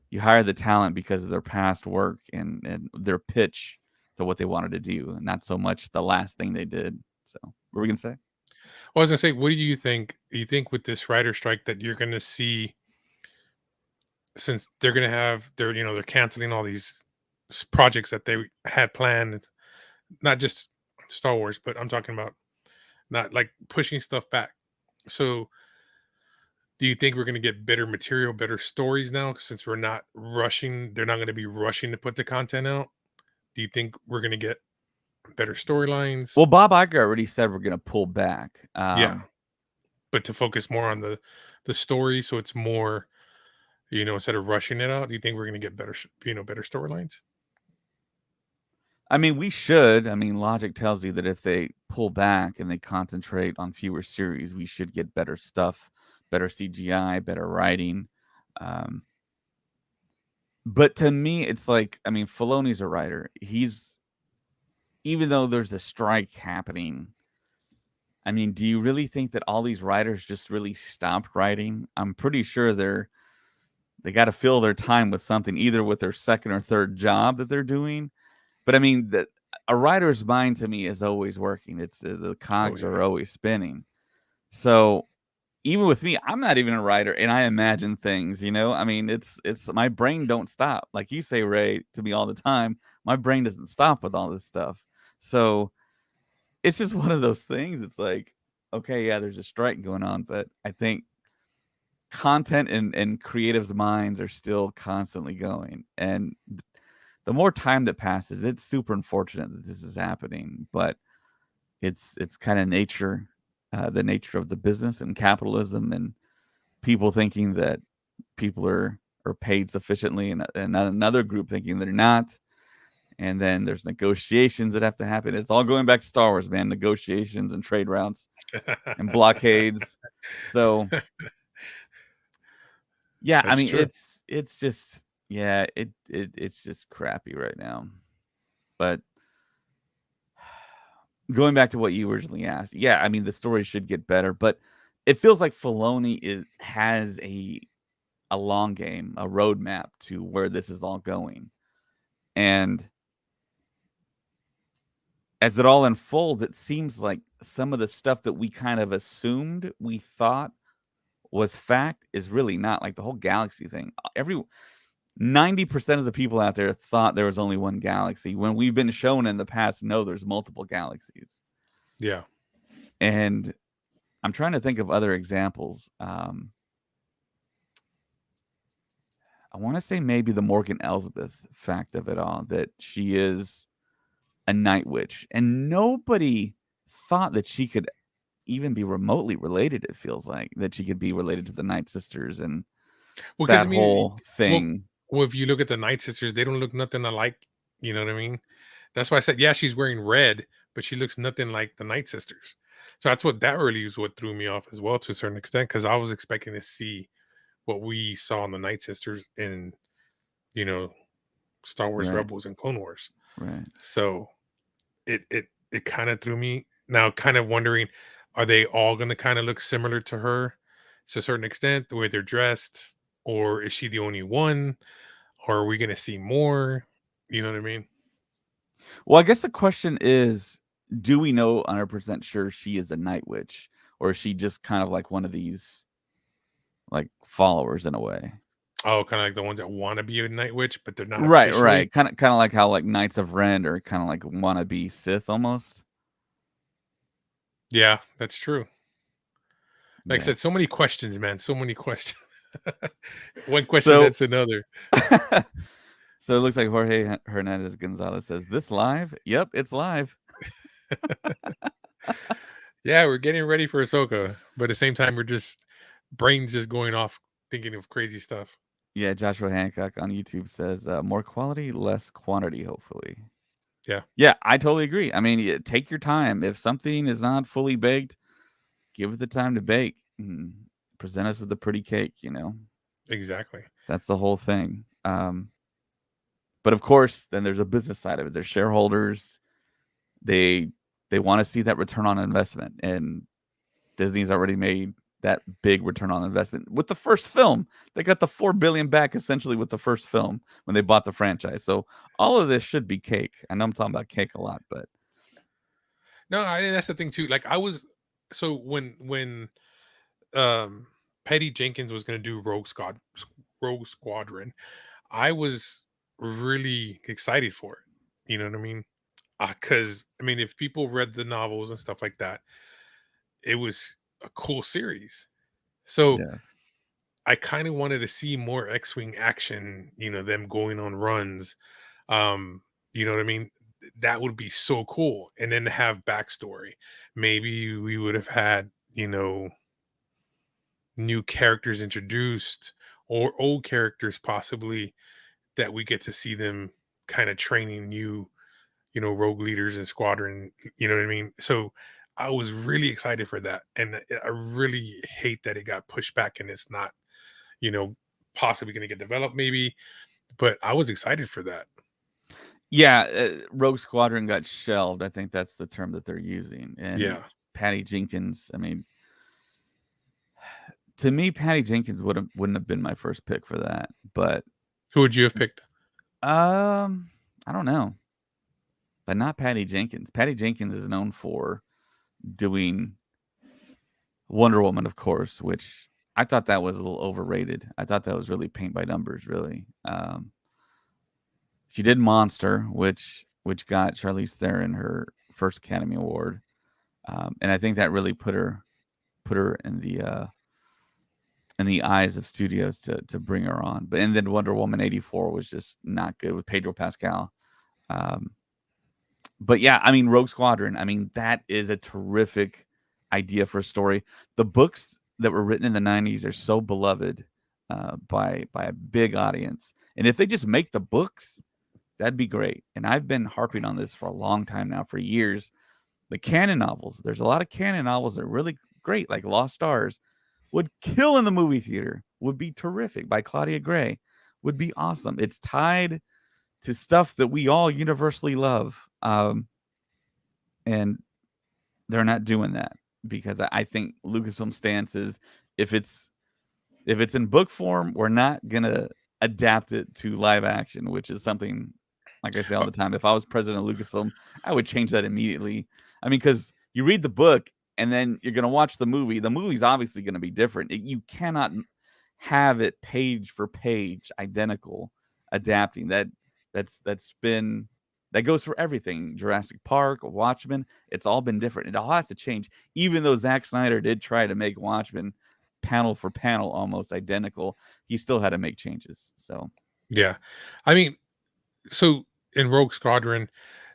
you hire the talent because of their past work and their pitch to what they wanted to do, not so much the last thing they did. So, what were we gonna say? I was gonna say, what do you think? You think with this writer strike that you're gonna see, since they're gonna have they're canceling all these projects that they had planned, not just Star Wars, but I'm talking about not like pushing stuff back. So do you think we're gonna get better material, better stories now, since we're not rushing? They're not gonna be rushing to put the content out. Do you think we're gonna get better storylines? Well, Bob Iger already said we're gonna pull back. Yeah, but to focus more on the story, so it's more, instead of rushing it out. Do you think we're gonna get better, better storylines? I mean, we should. I mean, logic tells you that if they pull back and they concentrate on fewer series, we should get better stuff, better CGI, better writing. Um, but to me, it's like, I mean, Filoni's a writer. Even though there's a strike happening, I mean, do you really think that all these writers just really stopped writing? I'm pretty sure they got to fill their time with something, either with their second or third job that they're doing. But I mean, a writer's mind to me is always working. It's the Oh cogs yeah, are always spinning. So even with me, I'm not even a writer, and I imagine things. I mean, it's my brain don't stop. Like you say, Ray, to me all the time. My brain doesn't stop with all this stuff. So it's just one of those things. It's like, okay, yeah, there's a strike going on, but I think content and creatives' minds are still constantly going. And the more time that passes, it's super unfortunate that this is happening. But it's kind of nature, the nature of the business and capitalism, and people thinking that people are paid sufficiently, and another group thinking they're not. And then there's negotiations that have to happen. It's all going back to Star Wars, man. Negotiations and trade routes and blockades. So yeah, I That's mean, true. it's just, yeah, it's just crappy right now. But going back to what you originally asked, yeah, I mean, the story should get better, but it feels like Filoni has a long game, a roadmap to where this is all going. And as it all unfolds, it seems like some of the stuff that we kind of assumed we thought was fact is really not. Like the whole galaxy thing. 90% of the people out there thought there was only one galaxy, when we've been shown in the past, no, there's multiple galaxies. Yeah. And I'm trying to think of other examples. I want to say maybe the Morgan Elsbeth fact of it all, that she is a night witch, and nobody thought that she could even be remotely related. It feels like that she could be related to the Night Sisters and Well, because that I mean, whole well, thing. well, if you look at the Night Sisters, they don't look nothing alike. You know what I mean? That's why I said, yeah, she's wearing red, but she looks nothing like the Night Sisters. So that really is what threw me off as well to a certain extent, because I was expecting to see what we saw in the Night Sisters in, you know, Star Wars Right, Rebels and Clone Wars. right. So it kind of threw me. Now, kind of wondering, are they all going to kind of look similar to her to a certain extent, the way they're dressed, or is she the only one? Or are we going to see more? You know what I mean? Well, I guess the question is, do we know 100% sure she is a Night Witch, or is she just kind of like one of these like followers in a way? Oh, kind of like the ones that want to be a night witch, but they're not Right, officially. right. Kind of like how like Knights of Ren are kind of like wannabe Sith almost. Yeah, that's true. Like I Yeah. said, so many questions, man. So many questions. One question So that's another. so it looks like Jorge Hernandez Gonzalez says, "This live? Yep, it's live." Yeah, we're getting ready for Ahsoka, but at the same time, we're just brains just going off thinking of crazy stuff. Yeah, Joshua Hancock on YouTube says, "More quality, less quantity, hopefully." Yeah, Yeah, I totally agree. I mean, take your time. If something is not fully baked, give it the time to bake. Present us with a pretty cake. exactly. That's the whole thing. But of course, then there's a business side of it. There's shareholders. They they want to see that return on investment, and Disney's already made that big return on investment with the first film. They got the $4 billion back essentially with the first film when they bought the franchise. So all of this should be cake. I know I'm talking about cake a lot, but No, that's the thing too. Like I was, so when um Patty Jenkins was going to do Rogue Squadron, I was really excited for it. You know what I mean? Because I mean, if people read the novels and stuff like that, it was a cool series. So yeah. I kind of wanted to see more X-wing action. Them going on runs. Um, you know what I mean? That would be so cool. And then to have backstory. Maybe we would have had new characters introduced, or old characters possibly, that we get to see them kind of training new rogue leaders and squadron. You know what I mean? So I was really excited for that, and I really hate that it got pushed back and it's not you know possibly going to get developed, maybe. But I was excited for that. Yeah, Rogue Squadron got shelved. I think that's the term that they're using. And Yeah. Patty Jenkins, I mean, to me, Patty Jenkins wouldn't have been my first pick for that. But Who would you have picked? I don't know, but not Patty Jenkins. Patty Jenkins is known for doing Wonder Woman, of course, which I thought that was a little overrated. I thought that was really paint by numbers, really. She did Monster, which got Charlize Theron her first Academy Award, and I think that really put her in the eyes of studios to bring her on. But and then Wonder Woman 84 was just not good with Pedro Pascal. Um, but yeah, I mean Rogue Squadron. I mean that is a terrific idea for a story. The books that were written in the 90s are so beloved by a big audience, and if they just make the books, that'd be great. And I've been harping on this for a long time now, for years. The canon novels. There's a lot of canon novels that are really great, like Lost Stars, would kill in the movie theater. Would be terrific by Claudia Gray. Would be awesome. It's tied to stuff that we all universally love, and they're not doing that because I think Lucasfilm's stance is if it's in book form, we're not gonna adapt it to live action, which is something like I say all the time. If I was president of Lucasfilm, I would change that immediately. I mean, because you read the book and then you're gonna watch the movie. The movie's obviously gonna be different. You cannot have it page for page identical adapting. That's been that goes for everything. Jurassic Park, Watchmen, it's all been different. It all has to change. Even though Zack Snyder did try to make Watchmen panel for panel almost identical, he still had to make changes. So Yeah. I mean, so in Rogue Squadron,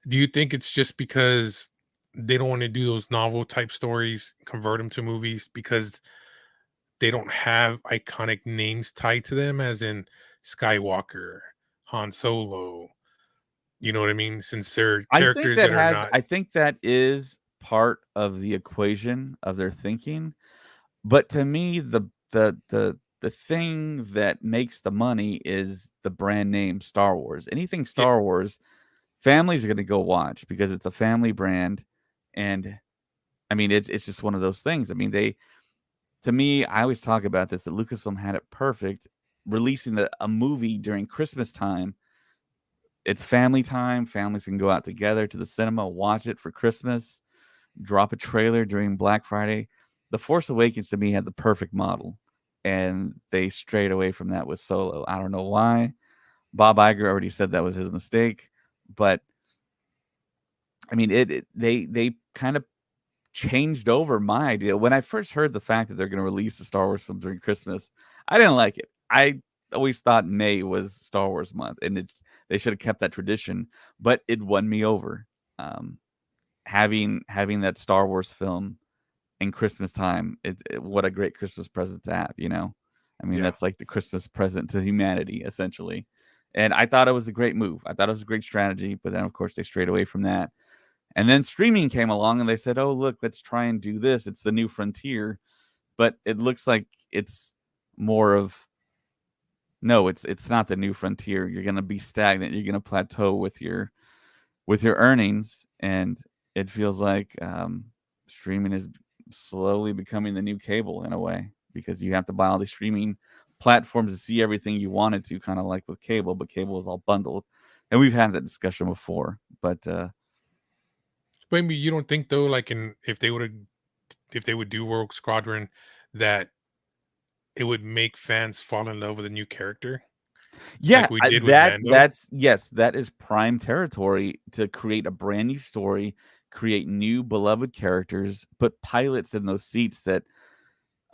do you think it's just because they don't want to do those novel type stories, convert them to movies because they don't have iconic names tied to them, as in Skywalker, Han Solo? You know what I mean? Since they're characters that are not. I think that is part of the equation of their thinking. But to me, the thing that makes the money is the brand name Star Wars. Anything Yeah, Star Wars, families are going to go watch because it's a family brand, and I mean it's just one of those things. I mean to me, I always talk about this that Lucasfilm had it perfect, releasing a movie during Christmas time. It's family time. Families can go out together to the cinema, watch it for Christmas, drop a trailer during Black Friday. The Force Awakens to me had the perfect model, and they strayed away from that with Solo. I don't know why. Bob Iger already said that was his mistake, but I mean, they kind of changed over my idea when I first heard the fact that they're going to release a Star Wars film during Christmas. I didn't like it. I always thought May was Star Wars month, and they should have kept that tradition. But it won me over. Having that Star Wars film in Christmas time, what a great Christmas present to have, you know? I mean, yeah. that's like the Christmas present to humanity, essentially. And I thought it was a great move. I thought it was a great strategy, but then of course they strayed away from that. And then streaming came along and they said, "Oh, look, let's try and do this. It's the new frontier." But it looks like it's more of no, it's not the new frontier. You're going to be stagnant. You're going to plateau with your earnings, and it feels like streaming is slowly becoming the new cable in a way because you have to buy all these streaming platforms to see everything you wanted to, kind of like with cable, but cable is all bundled. And we've had that discussion before, but Maybe you don't think though, like if they would do Rogue Squadron, that it would make fans fall in love with a new character, yeah, like we did with that Mando. that's yes, that is prime territory to create a brand new story, create new beloved characters, put pilots in those seats that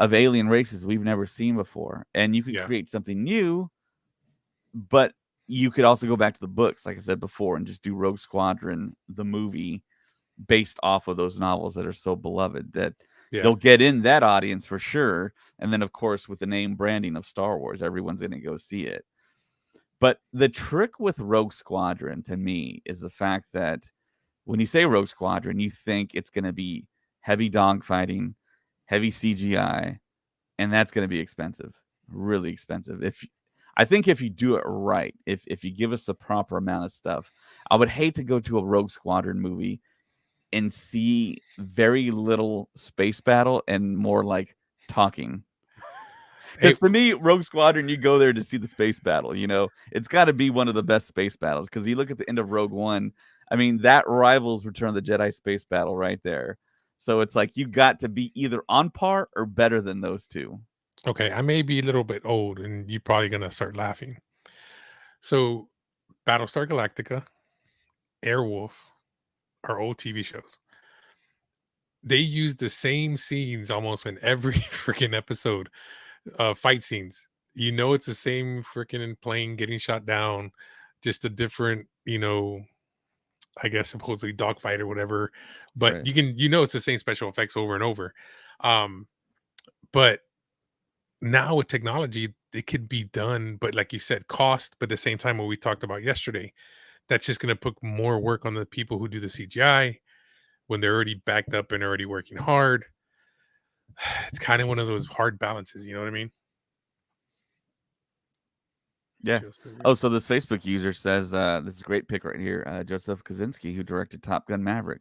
of alien races we've never seen before, and you could Yeah, create something new. But you could also go back to the books, like I said before, and just do Rogue Squadron, the movie, based off of those novels that are so beloved that yeah. they'll get in that audience for sure. And then, of course, with the name branding of Star Wars, everyone's going to go see it. But the trick with Rogue Squadron to me is the fact that when you say Rogue Squadron, you think it's going to be heavy dogfighting, heavy CGI, and that's going to be expensive, really expensive. I think if you do it right, if you give us the proper amount of stuff, I would hate to go to a Rogue Squadron movie and see very little space battle and more like talking. Hey, Because for me, Rogue Squadron, you go there to see the space battle. You know, it's got to be one of the best space battles. Because you look at the end of Rogue One, I mean, that rivals Return of the Jedi space battle right there. So it's like you got to be either on par or better than those two. Okay, I may be a little bit old, and you're probably gonna start laughing. So, Battlestar Galactica, Airwolf are old TV shows. They use the same scenes almost in every freaking episode, fight scenes. You know, it's the same freaking plane getting shot down, just a different, I guess supposedly dogfight or whatever. But Right. it's the same special effects over and over. Um, but now with technology, it could be done, but like you said, cost, but at the same time, what we talked about yesterday, that's just going to put more work on the people who do the CGI when they're already backed up and already working hard. It's kind of one of those hard balances, you know what I mean? Yeah. Just over Oh, so this Facebook user says this is a great pick right here. Joseph Kaczynski, who directed Top Gun Maverick.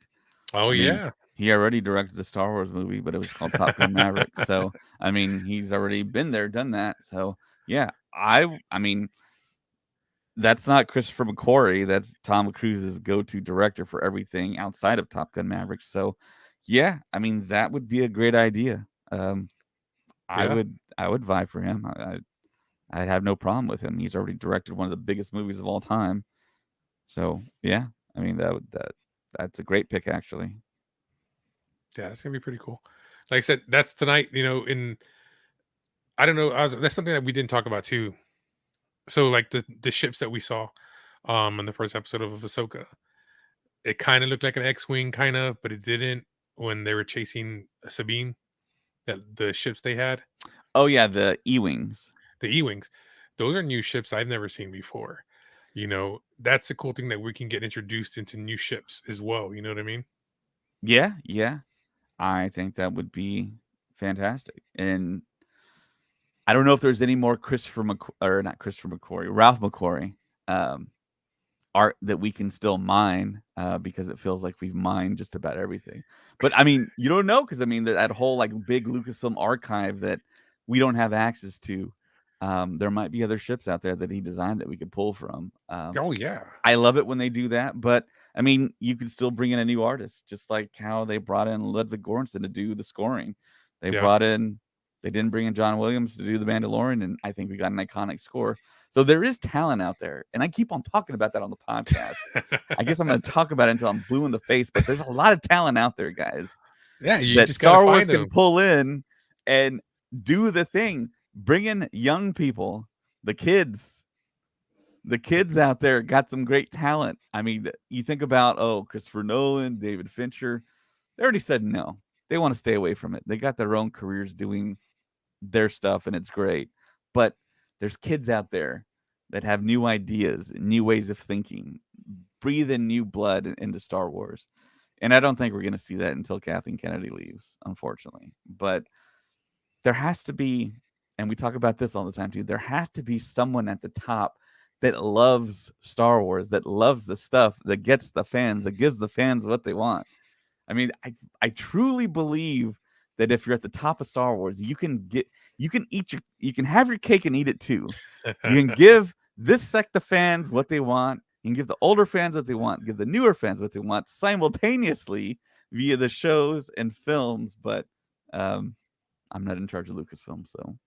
Oh, I mean, yeah. he already directed a Star Wars movie, but it was called Top Gun Maverick. So I mean, he's already been there, done that. So yeah, I mean, that's not Christopher McQuarrie. That's Tom Cruise's go-to director for everything outside of Top Gun Maverick. So yeah, I mean, that would be a great idea. I Yeah. would vie for him. I'd have no problem with him. He's already directed one of the biggest movies of all time. So yeah, I mean that's a great pick actually. Yeah, it's gonna be pretty cool. Like I said, that's tonight, I don't know, that's something that we didn't talk about too. So like the ships that we saw in the first episode of Ahsoka, it kind of looked like an X-wing, kind of, but it didn't when they were chasing Sabine. That the ships they had, Oh yeah, the E-wings. the E-wings, those are new ships I've never seen before. That's the cool thing that we can get introduced into new ships as well. You know what I mean? Yeah, yeah. I think that would be fantastic. And I don't know if there's any more or not Christopher McQuarrie, Ralph McQuarrie um, art that we can still mine because it feels like we've mined just about everything. But I mean, you don't know because I mean that whole like big Lucasfilm archive that we don't have access to. There might be other ships out there that he designed that we could pull from. Oh yeah, I love it when they do that, but I mean, you can still bring in a new artist, just like how they brought in Ludwig Göransson to do the scoring. They yeah. they didn't bring in John Williams to do the Mandalorian, and I think we got an iconic score. So there is talent out there, and I keep on talking about that on the podcast. I guess I'm going to talk about it until I'm blue in the face, but there's a lot of talent out there, guys. Yeah, you that just gotta Star Wars find can them. pull in and do the thing. Bring in young people, the kids out there got some great talent. I mean, you think about Christopher Nolan, David Fincher, they already said no. They want to stay away from it. They got their own careers doing their stuff, and it's great. But there's kids out there that have new ideas, new ways of thinking, breathing new blood into Star Wars. And I don't think we're going to see that until Kathleen Kennedy leaves, unfortunately. But there has to be, and we talk about this all the time too, there has to be someone at the top that loves Star Wars, that loves the stuff, that gets the fans, that gives the fans what they want. I mean, I truly believe that if you're at the top of Star Wars, you can have your cake and eat it too. You can give this sect of fans what they want. You can give the older fans what they want, give the newer fans what they want simultaneously via the shows and films. But I'm not in charge of Lucasfilm, so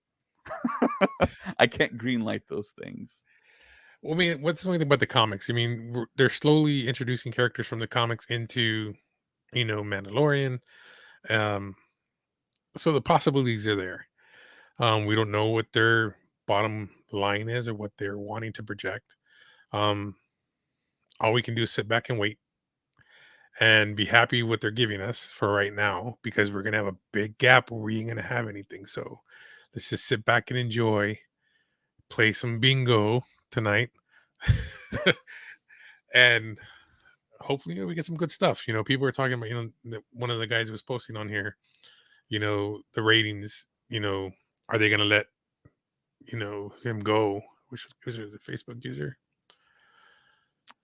I can't greenlight those things. Well, I mean, what's the only thing about the comics? I mean, they're slowly introducing characters from the comics into, Mandalorian. Um, so the possibilities are there. We don't know what their bottom line is or what they're wanting to project. Um, all we can do is sit back and wait and be happy with what they're giving us for right now, because we're gonna have a big gap where we ain't gonna have anything. So let's just sit back and enjoy, play some bingo tonight, and hopefully we get some good stuff. People are talking about, one of the guys was posting on here, the ratings, are they gonna let him go? Which was a Facebook user.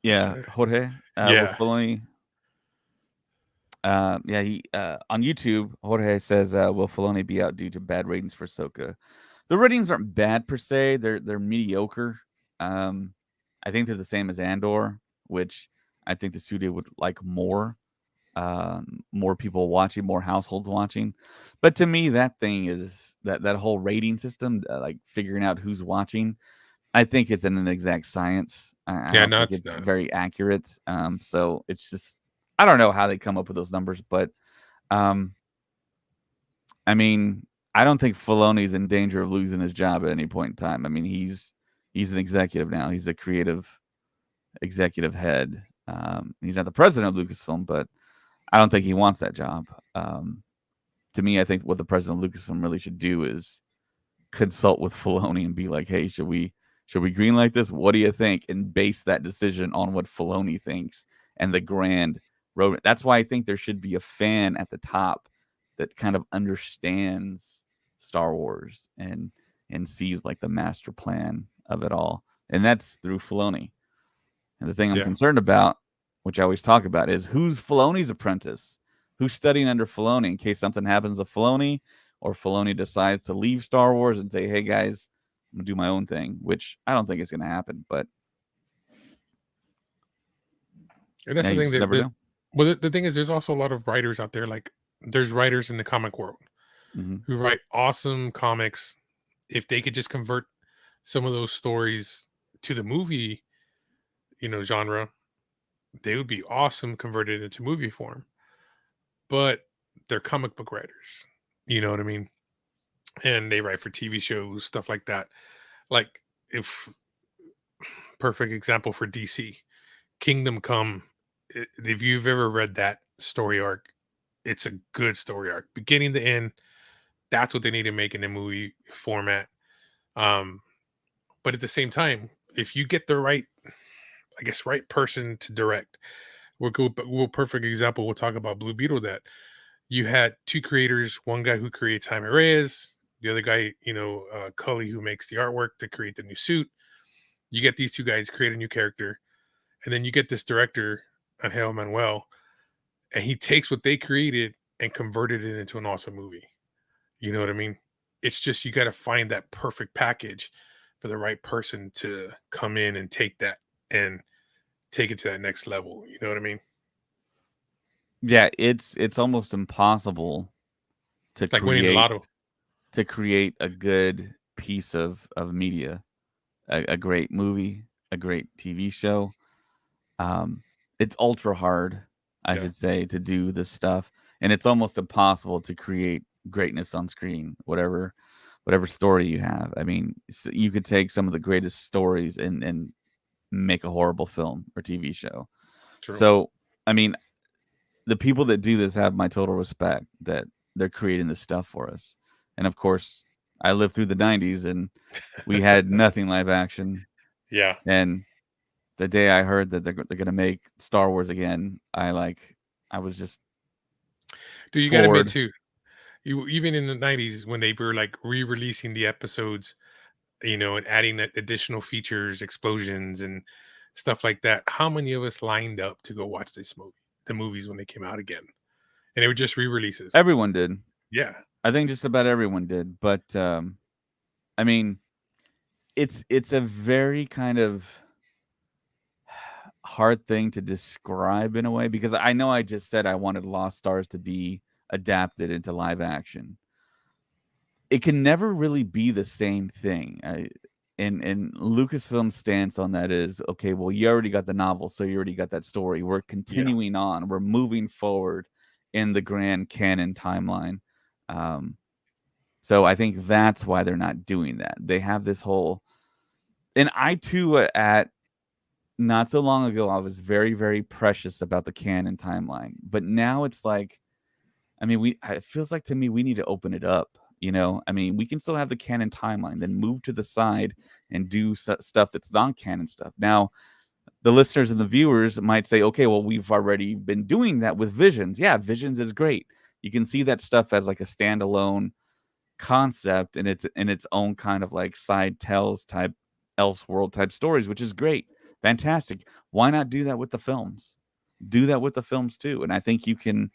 Yeah, Jorge. Yeah. Filoni. He on YouTube, Jorge says, "Will Filoni be out due to bad ratings for Ahsoka?" The ratings aren't bad per se; they're mediocre. I think they're the same as Andor, which I think the studio would like more. more people watching, more households watching. But to me, that thing is that whole rating system, like figuring out who's watching. I think it's an exact science. I Yeah, don't no, think it's it's not. very accurate. So it's just I don't know how they come up with those numbers, but um, I mean, I don't think Filoni's in danger of losing his job at any point in time. I mean, he's an executive now. He's a creative executive head. He's not the president of Lucasfilm, but I don't think he wants that job. To me, I think what the president of Lucasfilm really should do is consult with Filoni and be like, "Hey, should we greenlight this? What do you think?" And base that decision on what Filoni thinks and the grand road. That's why I think there should be a fan at the top that kind of understands Star Wars and sees like the master plan of it all, and that's through Filoni. And the thing I'm Yeah. concerned about, which I always talk about, is who's Filoni's apprentice? Who's studying under Filoni in case something happens to Filoni or Filoni decides to leave Star Wars and say, hey, guys, I'm going to do my own thing, which I don't think is going to happen. But And that's yeah, the you thing just that never know. well, the thing is, there's also a lot of writers out there. Like, there's writers in the comic world Mm-hmm. who write awesome comics. If they could just convert some of those stories to the movie, genre, they would be awesome converted into movie form. But they're comic book writers. You know what I mean? And they write for TV shows, stuff like that. Like, if perfect example for DC, Kingdom Come. If you've ever read that story arc, it's a good story arc, beginning to end. That's what they need to make in the movie format. Um, but at the same time, if you get the right, I guess, right person to direct, we'll perfect example. We'll talk about Blue Beetle. That you had two creators, one guy who creates Jaime Reyes, the other guy, Cully, who makes the artwork to create the new suit. You get these two guys create a new character, and then you get this director, Angel Manuel, and he takes what they created and converted it into an awesome movie. You know what I mean? It's just you got to find that perfect package for the right person to come in and take that and take it to that next level. You know what I mean? Yeah, it's almost impossible to It's like winning the lotto. create a good piece of media, a great movie, a great TV show. It's ultra hard, I Yeah. should say, to do this stuff, and it's almost impossible to create greatness on screen. Whatever story you have, I mean, you could take some of the greatest stories and make a horrible film or TV show. True. So, I mean, the people that do this have my total respect that they're creating this stuff for us. And of course, I lived through the 90s and we had nothing live action. Yeah. And the day I heard that they're going to make Star Wars again, I was just Dude, you got to admit floored. too, even in the 90s when they were like re-releasing the episodes, and adding additional features, explosions and stuff like that, how many of us lined up to go watch the movies when they came out again? And they were just re-releases. Everyone did. Yeah. I think just about everyone did. But I mean, it's a very kind of hard thing to describe in a way because I know I just said I wanted Lost Stars to be adapted into live action. It can never really be the same thing. And Lucasfilm's stance on that is okay. Well, you already got the novel, so you already got that story. We're continuing on. We're moving forward in the grand canon timeline. So I think that's why they're not doing that. They have this whole, and I too at not so long ago I was very very precious about the canon timeline, but now it's like, I mean, it feels like to me we need to open it up. I mean, we can still have the canon timeline, then move to the side and do stuff that's non-canon stuff. Now, the listeners and the viewers might say, okay, well, we've already been doing that with Visions. Yeah, Visions is great. You can see that stuff as like a standalone concept and it's in its own kind of like side tells type Elseworld type stories, which is great. Fantastic. Why not do that with the films? Do that with the films too. And I think you can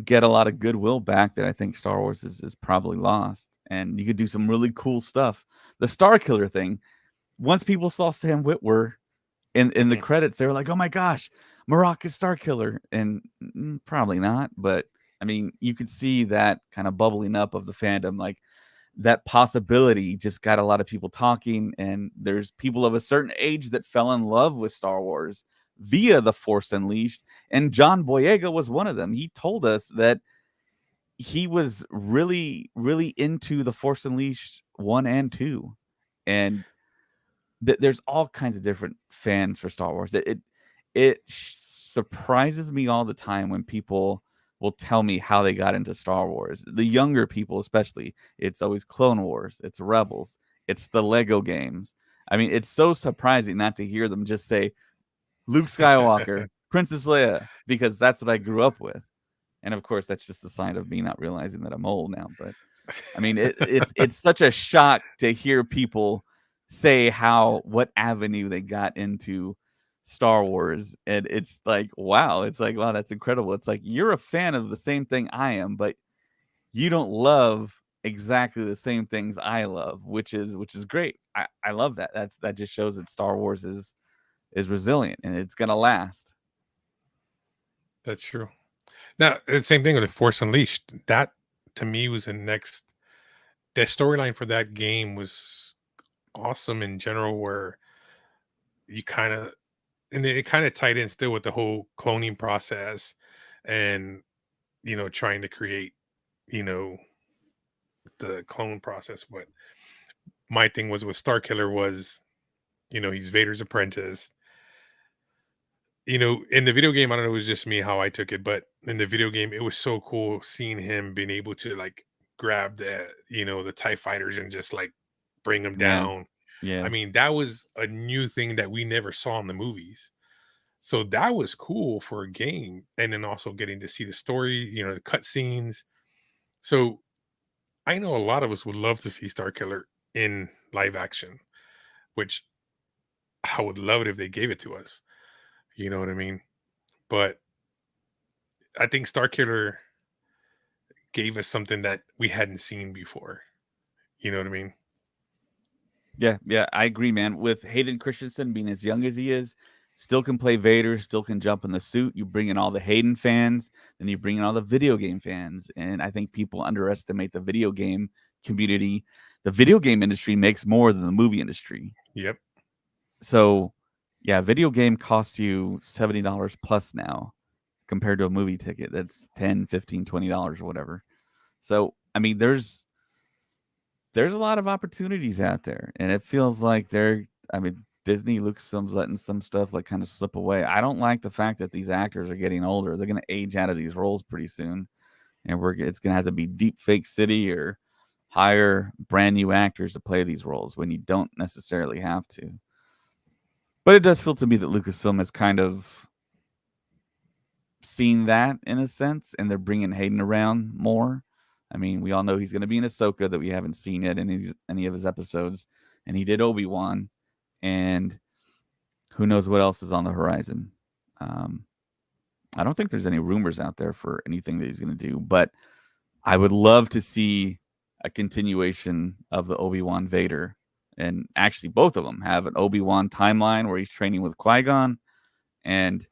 get a lot of goodwill back that I think Star Wars is probably lost. And you could do some really cool stuff. The Star Killer thing, once people saw Sam Witwer in the credits, they were like, oh my gosh, Maracas Starkiller, and probably not, but I mean, you could see that kind of bubbling up of the fandom, like that possibility just got a lot of people talking, and there's people of a certain age that fell in love with Star Wars via The Force Unleashed, and John Boyega was one of them. He told us that he was really, really into The Force Unleashed 1 and 2, and there's all kinds of different fans for Star Wars. It surprises me all the time when people will tell me how they got into Star Wars. The younger people, especially, it's always Clone Wars, it's Rebels, it's the Lego games. I mean, it's so surprising not to hear them just say Luke Skywalker, Princess Leia, because that's what I grew up with. And of course, that's just a sign of me not realizing that I'm old now. But I mean, it's such a shock to hear people say what avenue they got into Star Wars, and it's like, wow, that's incredible. It's like you're a fan of the same thing I am, but you don't love exactly the same things I love, which is great. I love that. That just shows that Star Wars is resilient and it's gonna last. That's true. Now, the same thing with the Force Unleashed. That to me was the next. The storyline for that game was awesome in general, where you kind of, and it kind of tied in still with the whole cloning process, and trying to create, you know, the clone process. But my thing was with Starkiller was, he's Vader's apprentice. In the video game, I don't know, it was just me how I took it, but in the video game, it was so cool seeing him being able to like grab the TIE fighters and just like bring them Yeah, down. yeah, I mean, that was a new thing that we never saw in the movies. So that was cool for a game. And then also getting to see the story, the cutscenes. So I know a lot of us would love to see Starkiller in live action, which I would love it if they gave it to us. You know what I mean? But I think Starkiller gave us something that we hadn't seen before. You know what I mean? yeah. I agree, man. With Hayden Christensen being as young as he is, still can play Vader, still can jump in the suit. You bring in all the Hayden fans, then you bring in all the video game fans, and I think people underestimate the video game community. The video game industry makes more than the movie industry. Yep. So, yeah, video game costs you $70 plus now compared to a movie ticket that's $10, $15, $20 or whatever. So, I mean, there's a lot of opportunities out there, and it feels like Disney, Lucasfilm's letting some stuff like kind of slip away. I don't like the fact that these actors are getting older. They're going to age out of these roles pretty soon, and it's going to have to be Deep Fake City or hire brand new actors to play these roles when you don't necessarily have to. But it does feel to me that Lucasfilm has kind of seen that in a sense, and they're bringing Hayden around more. I mean, we all know he's going to be in Ahsoka that we haven't seen yet in any of his episodes, and he did Obi-Wan, and who knows what else is on the horizon. I don't think there's any rumors out there for anything that he's going to do, but I would love to see a continuation of the Obi-Wan Vader, and actually both of them have an Obi-Wan timeline where he's training with Qui-Gon, and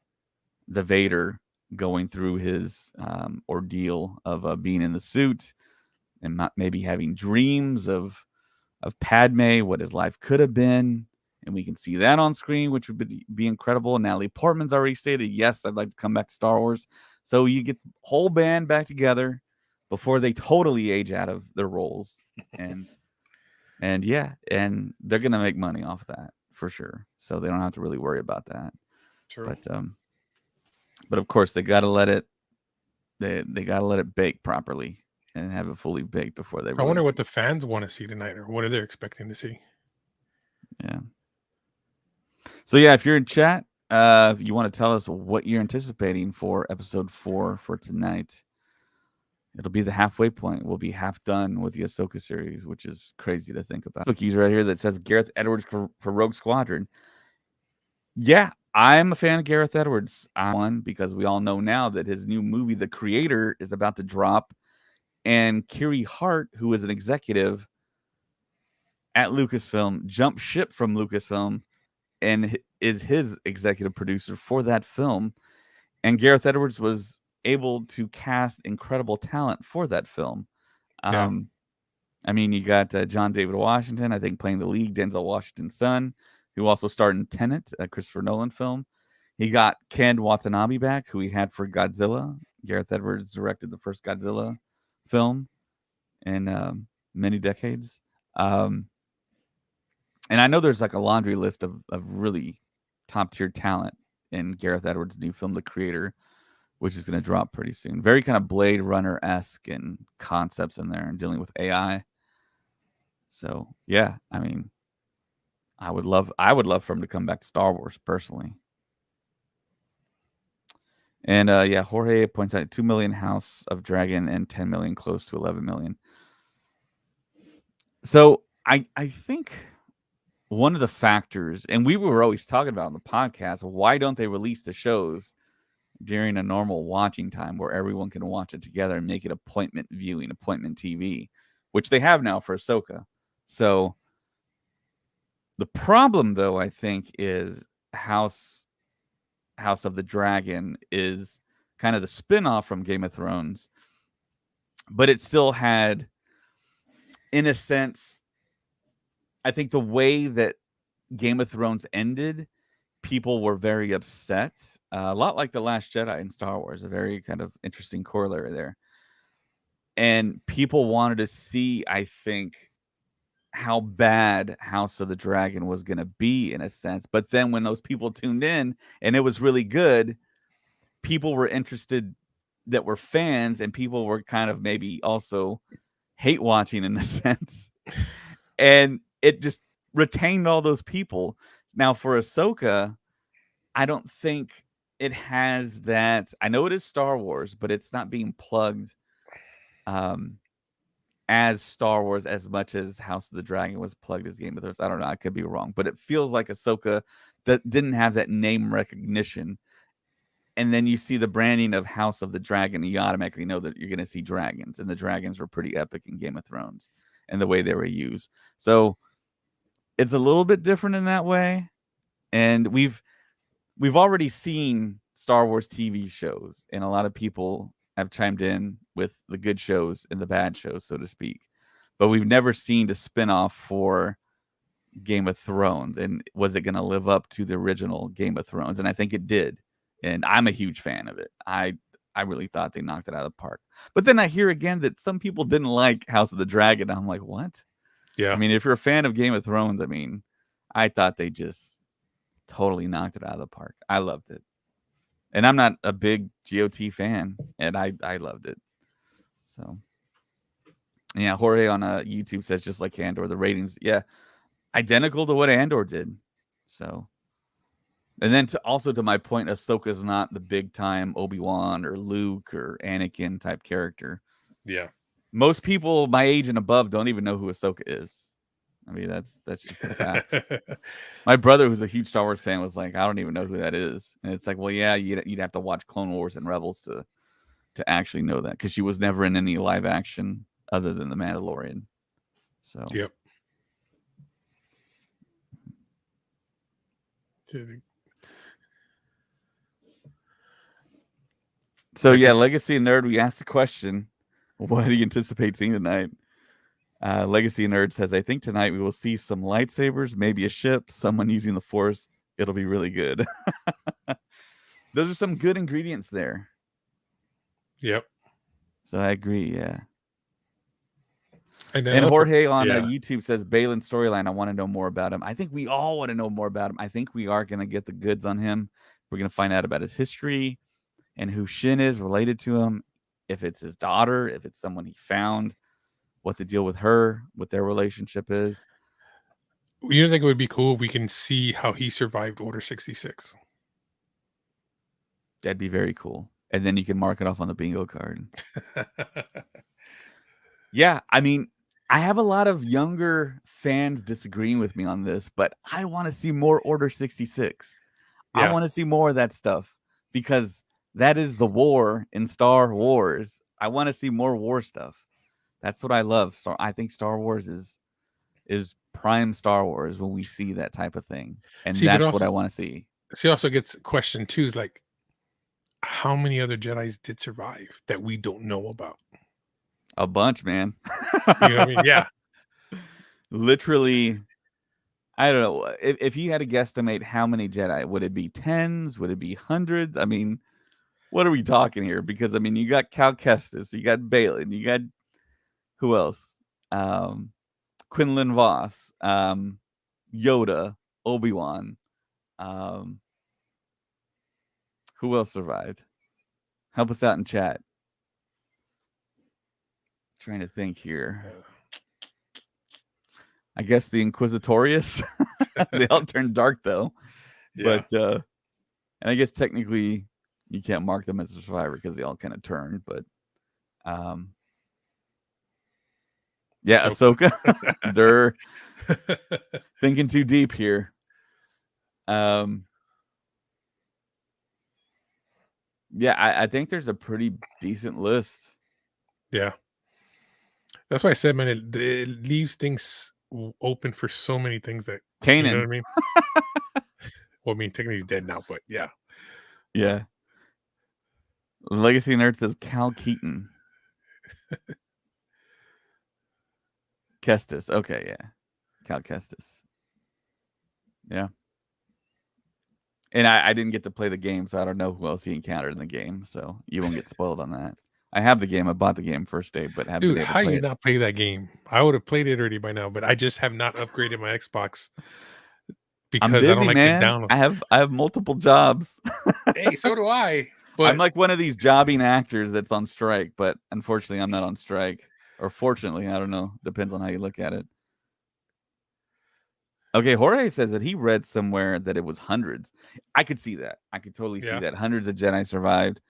the Vader going through his ordeal of being in the suit and maybe having dreams of Padme, what his life could have been, and we can see that on screen, which would be incredible. Natalie Portman's already stated, yes, I'd like to come back to Star Wars. So you get the whole band back together before they totally age out of their roles, and yeah, and they're gonna make money off that for sure. So they don't have to really worry about that. True. But of course they gotta let it bake properly and have it fully baked before they. I wonder what the fans want to see tonight, or what are they expecting to see? Yeah. So yeah, if you're in chat, if you want to tell us what you're anticipating for episode 4 for tonight, it'll be the halfway point. We'll be half done with the Ahsoka series, which is crazy to think about. Cookies right here that says Gareth Edwards for Rogue Squadron. Yeah, I'm a fan of Gareth Edwards. One, because we all know now that his new movie, The Creator, is about to drop. And Kiri Hart, who is an executive at Lucasfilm, jumped ship from Lucasfilm and is his executive producer for that film. And Gareth Edwards was able to cast incredible talent for that film. Yeah. I mean, you got John David Washington, I think, playing the lead, Denzel Washington's son, who also starred in Tenet, a Christopher Nolan film. He got Ken Watanabe back, who he had for Godzilla. Gareth Edwards directed the first Godzilla film in many decades. And I know there's like a laundry list of really top tier talent in Gareth Edwards' new film, The Creator, which is going to drop pretty soon. Very kind of Blade Runner-esque and concepts in there and dealing with AI. So yeah, I mean, I would love for him to come back to Star Wars personally. And yeah, Jorge points out 2 million House of Dragon and 10 million, close to 11 million. So I think one of the factors, and we were always talking about on the podcast, why don't they release the shows during a normal watching time where everyone can watch it together and make it appointment viewing, appointment TV, which they have now for Ahsoka. So the problem, though, I think, is House of the Dragon is kind of the spin-off from Game of Thrones, but it still had, in a sense, I think the way that Game of Thrones ended, people were very upset. A lot like The Last Jedi in Star Wars, a very kind of interesting corollary there. And people wanted to see, I think, how bad House of the Dragon was going to be in a sense. But then when those people tuned in and it was really good, people were interested that were fans, and people were kind of maybe also hate watching in a sense. And it just retained all those people. Now for Ahsoka, I don't think it has that. I know it is Star Wars, but it's not being plugged as Star Wars as much as House of the Dragon was plugged as Game of Thrones. I don't know. I could be wrong, but it feels like Ahsoka that didn't have that name recognition. And then you see the branding of House of the Dragon, and you automatically know that you're going to see dragons, and the dragons were pretty epic in Game of Thrones and the way they were used. So it's a little bit different in that way. And we've already seen Star Wars TV shows, and a lot of people have chimed in with the good shows and the bad shows, so to speak. But we've never seen a spinoff for Game of Thrones. And was it going to live up to the original Game of Thrones? And I think it did. And I'm a huge fan of it. I really thought they knocked it out of the park. But then I hear again that some people didn't like House of the Dragon. I'm like, what? Yeah. I mean, if you're a fan of Game of Thrones, I mean, I thought they just totally knocked it out of the park. I loved it. And I'm not a big GOT fan, and I loved it. So, yeah, Jorge on YouTube says, just like Andor, the ratings, yeah, identical to what Andor did. So, and then also to my point, Ahsoka's not the big time Obi-Wan or Luke or Anakin type character. Yeah. Most people my age and above don't even know who Ahsoka is. I mean, that's just the fact. My brother, who's a huge Star Wars fan, was like, I don't even know who that is. And it's like, well, yeah, you'd have to watch Clone Wars and Rebels to actually know that, because she was never in any live action other than The Mandalorian. So, yep. So yeah, Legacy Nerd, we asked the question, what do you anticipate seeing tonight? Legacy Nerd says, I think tonight we will see some lightsabers, maybe a ship, someone using the Force. It'll be really good. Those are some good ingredients there. Yep. So I agree, yeah. And Jorge on YouTube says, Balin's storyline, I want to know more about him. I think we all want to know more about him. I think we are going to get the goods on him. We're going to find out about his history and who Shin is related to him, if it's his daughter, if it's someone he found, what the deal with her, what their relationship is. You don't think it would be cool if we can see how he survived Order 66? That'd be very cool. And then you can mark it off on the bingo card. Yeah, I mean, I have a lot of younger fans disagreeing with me on this, but I want to see more Order 66. Yeah. I want to see more of that stuff, because that is the war in Star Wars. I want to see more war stuff. That's what I love. So I think Star Wars is prime Star Wars when we see that type of thing. And that's what I want to see. He also gets questioned too, is like, how many other Jedis did survive that we don't know about? A bunch, man. You know what I mean? Yeah. Literally, I don't know. If you had to guesstimate how many Jedi, would it be tens? Would it be hundreds? I mean, what are we talking here? Because I mean, you got Cal Kestis, you got Balin, you got who else? Quinlan Voss, Yoda, Obi-Wan. Who else survived? Help us out in chat. Trying to think here. I guess the Inquisitorius. They all turned dark though. Yeah. But and I guess technically you can't mark them as a survivor because they all kind of turned, but yeah, Ahsoka. They're thinking too deep here. Yeah, I think there's a pretty decent list. Yeah. That's why I said, man, it leaves things open for so many things that Kanan. you know what I mean? Well, I mean, technically he's dead now, but yeah. Yeah. Legacy Nerd says Cal Keaton. Kestis. Okay, yeah. Cal Kestis. Yeah. And I didn't get to play the game, so I don't know who else he encountered in the game. So you won't get spoiled on that. I have the game. I bought the game first day, but haven't been able to play it. How you not play that game? I would have played it already by now, but I just have not upgraded my Xbox because I'm busy, I don't like man. the download. I have multiple jobs. Hey, so do I. But I'm like one of these jobbing actors that's on strike, but unfortunately I'm not on strike. Or fortunately, I don't know. Depends on how you look at it. Okay, Jorge says that he read somewhere that it was hundreds. I could see that. I could totally see that. Hundreds of Jedi survived.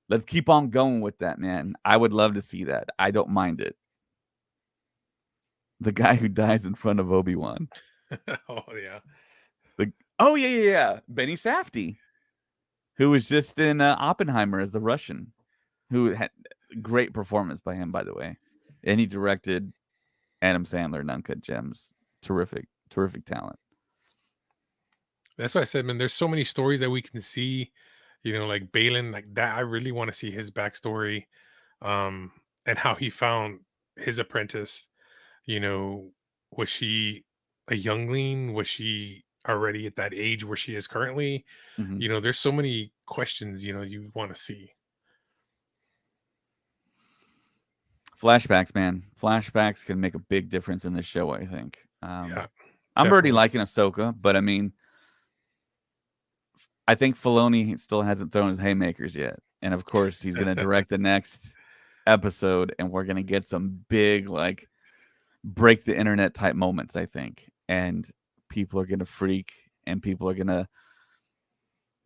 Let's keep on going with that, man. I would love to see that. I don't mind it. The guy who dies in front of Obi-Wan. Oh, yeah. Yeah. Benny Safdie, who was just in Oppenheimer as the Russian, who had great performance by him, by the way. And he directed Adam Sandler in Uncut Gems. Terrific talent. That's why I said, man, there's so many stories that we can see, like Balin, like that. I really want to see his backstory, and how he found his apprentice. Was she a youngling? Was she already at that age where she is currently? Mm-hmm. There's so many questions, you want to see. Flashbacks, man. Flashbacks can make a big difference in this show, I think. Yeah, I'm already liking Ahsoka, but I mean, I think Filoni still hasn't thrown his haymakers yet. And of course, he's going to direct the next episode, and we're going to get some big, like, break the internet type moments, I think. And people are going to freak, and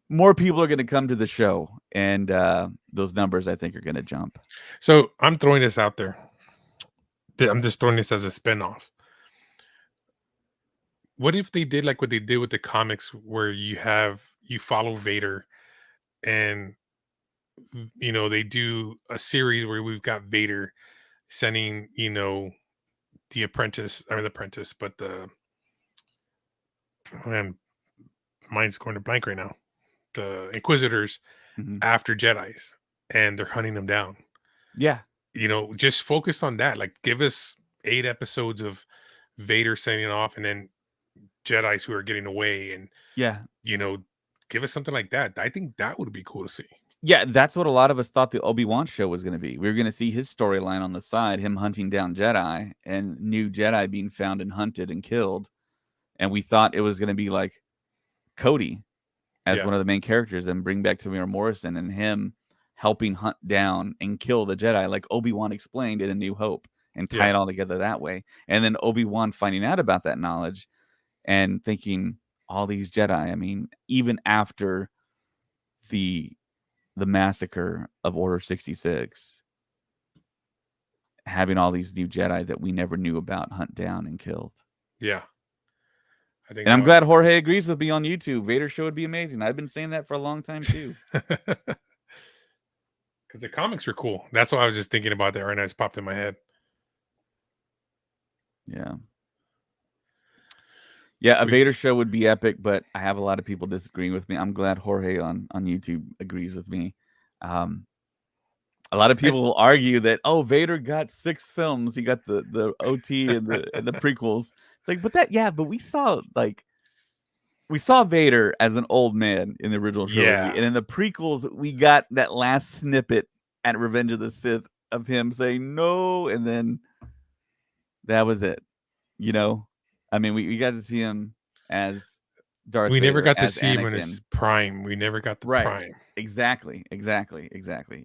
more people are going to come to the show. And those numbers, I think, are going to jump. So I'm throwing this out there. I'm just throwing this as a spinoff. What if they did like what they did with the comics, where you follow Vader, and they do a series where we've got Vader sending the apprentice, but man, mine's going to blank right now. The Inquisitors after Jedis, and they're hunting them down. Yeah. Just focus on that. Like, give us 8 episodes of Vader sending off, and then Jedis who are getting away, and give us something like that. I think that would be cool to see. Yeah, that's what a lot of us thought the Obi-Wan show was going to be. We were going to see his storyline on the side, him hunting down Jedi and new Jedi being found and hunted and killed. And we thought it was going to be like Cody as one of the main characters, and bring back Tamir Morrison and him helping hunt down and kill the Jedi, like Obi-Wan explained in A New Hope, and tie it all together that way. And then Obi-Wan finding out about that knowledge and thinking, all these Jedi, I mean, even after the massacre of Order 66, having all these new Jedi that we never knew about hunt down and killed. Yeah. And I'm glad Jorge agrees with me on YouTube. Vader show would be amazing. I've been saying that for a long time too. Because the comics were cool. That's why I was just thinking about that right now. It's popped in my head. Yeah. Yeah, a We- Vader show would be epic, but I have a lot of people disagreeing with me. I'm glad Jorge on YouTube agrees with me. A lot of I- people will argue that Vader got 6 films. He got the OT and the prequels. It's like, but we saw Vader as an old man in the original trilogy, Yeah. and in the prequels we got that last snippet at Revenge of the Sith of him saying no, and then that was it. You know, I mean, we got to see him as Darth We never Vader, got to as see him in Anakin. his prime. We never got the Right. prime. Exactly.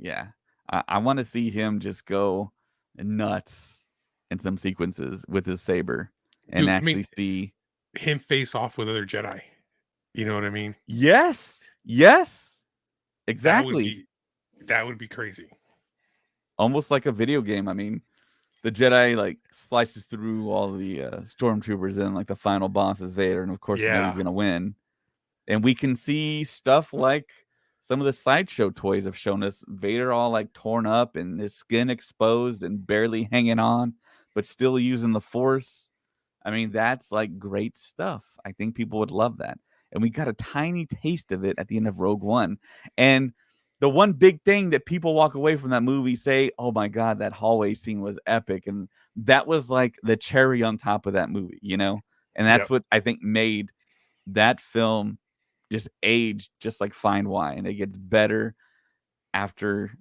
Yeah. I want to see him just go nuts in some sequences with his saber and Dude, I actually mean, see. him face off with other Jedi. You know what I mean? Yes. Exactly. That would be crazy. Almost like a video game. I mean, the Jedi like slices through all the stormtroopers and like the final boss is Vader, and of course you know he's Yeah. gonna win. And we can see stuff like some of the sideshow toys have shown us Vader all like torn up and his skin exposed and barely hanging on, but still using the Force. I mean, that's like great stuff. I think people would love that. And we got a tiny taste of it at the end of Rogue One. And the one big thing that people walk away from that movie say, oh my God, that hallway scene was epic. And that was like the cherry on top of that movie, you know? And that's Yep. what I think made that film just age just like fine wine. It gets better after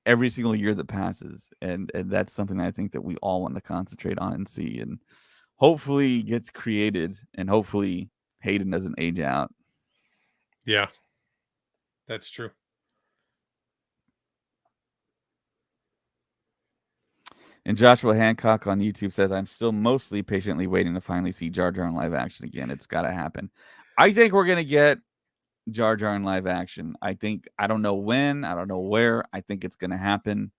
every single year that passes. And that's something that I think that we all want to concentrate on and see. And hopefully gets created, and hopefully Hayden doesn't age out. Yeah. That's true. And Joshua Hancock on YouTube says, I'm still mostly patiently waiting to finally see Jar Jar in live action again. It's got to happen. I think we're going to get Jar Jar in live action. I don't know when, I don't know where. I think it's going to happen.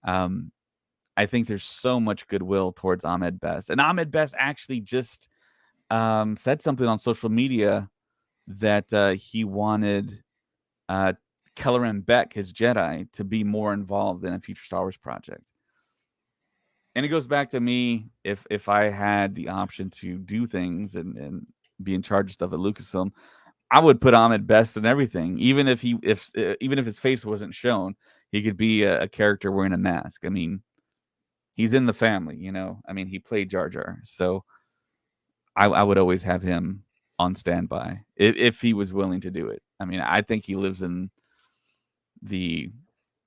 I think there's so much goodwill towards Ahmed Best. And Ahmed Best actually just said something on social media that he wanted Kelleran Beck, his Jedi, to be more involved in a future Star Wars project. And it goes back to me, if I had the option to do things and be in charge of stuff at Lucasfilm, I would put Ahmed Best in everything. Even if his face wasn't shown, he could be a character wearing a mask. I mean, he's in the family, you know. I mean, he played Jar Jar, so I would always have him on standby if he was willing to do it. I mean, I think he lives in the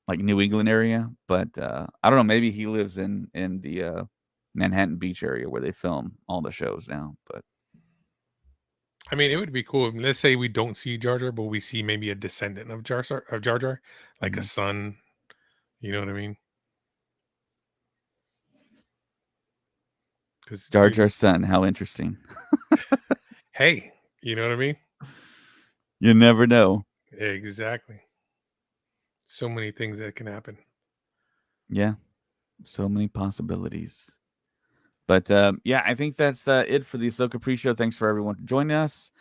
like New England area, but I don't know. Maybe he lives in the Manhattan Beach area where they film all the shows now. But I mean, it would be cool if, let's say we don't see Jar Jar, but we see maybe a descendant of Jar Jar, like a son. You know what I mean? Because Jar Jar's son, how interesting. hey, you know what I mean? You never know. Exactly. So many things that can happen. Yeah, so many possibilities. But yeah, I think that's it for the Ahsoka Pre-Show. Thanks for everyone for joining us.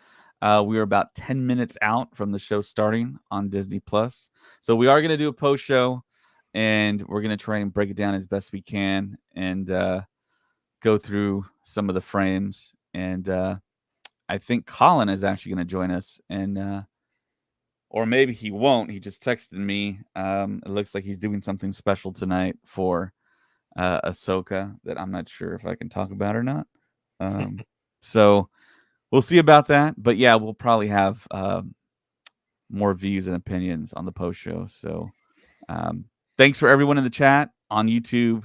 We are about 10 minutes out from the show starting on Disney Plus, so we are going to do a post show, and we're going to try and break it down as best we can and go through some of the frames. And I think Colin is actually going to join us, and or maybe he won't. He just texted me. It looks like he's doing something special tonight for Ahsoka that I'm not sure if I can talk about or not. So we'll see about that. But yeah, we'll probably have more views and opinions on the post show. So thanks for everyone in the chat on YouTube,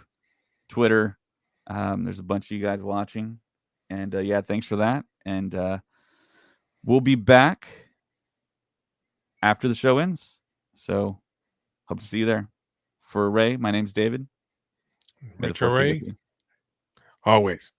Twitter. There's a bunch of you guys watching. And yeah, thanks for that. And we'll be back after the show ends. So hope to see you there. For Ray, my name's David. May the Retro Force be Ray, with you. always.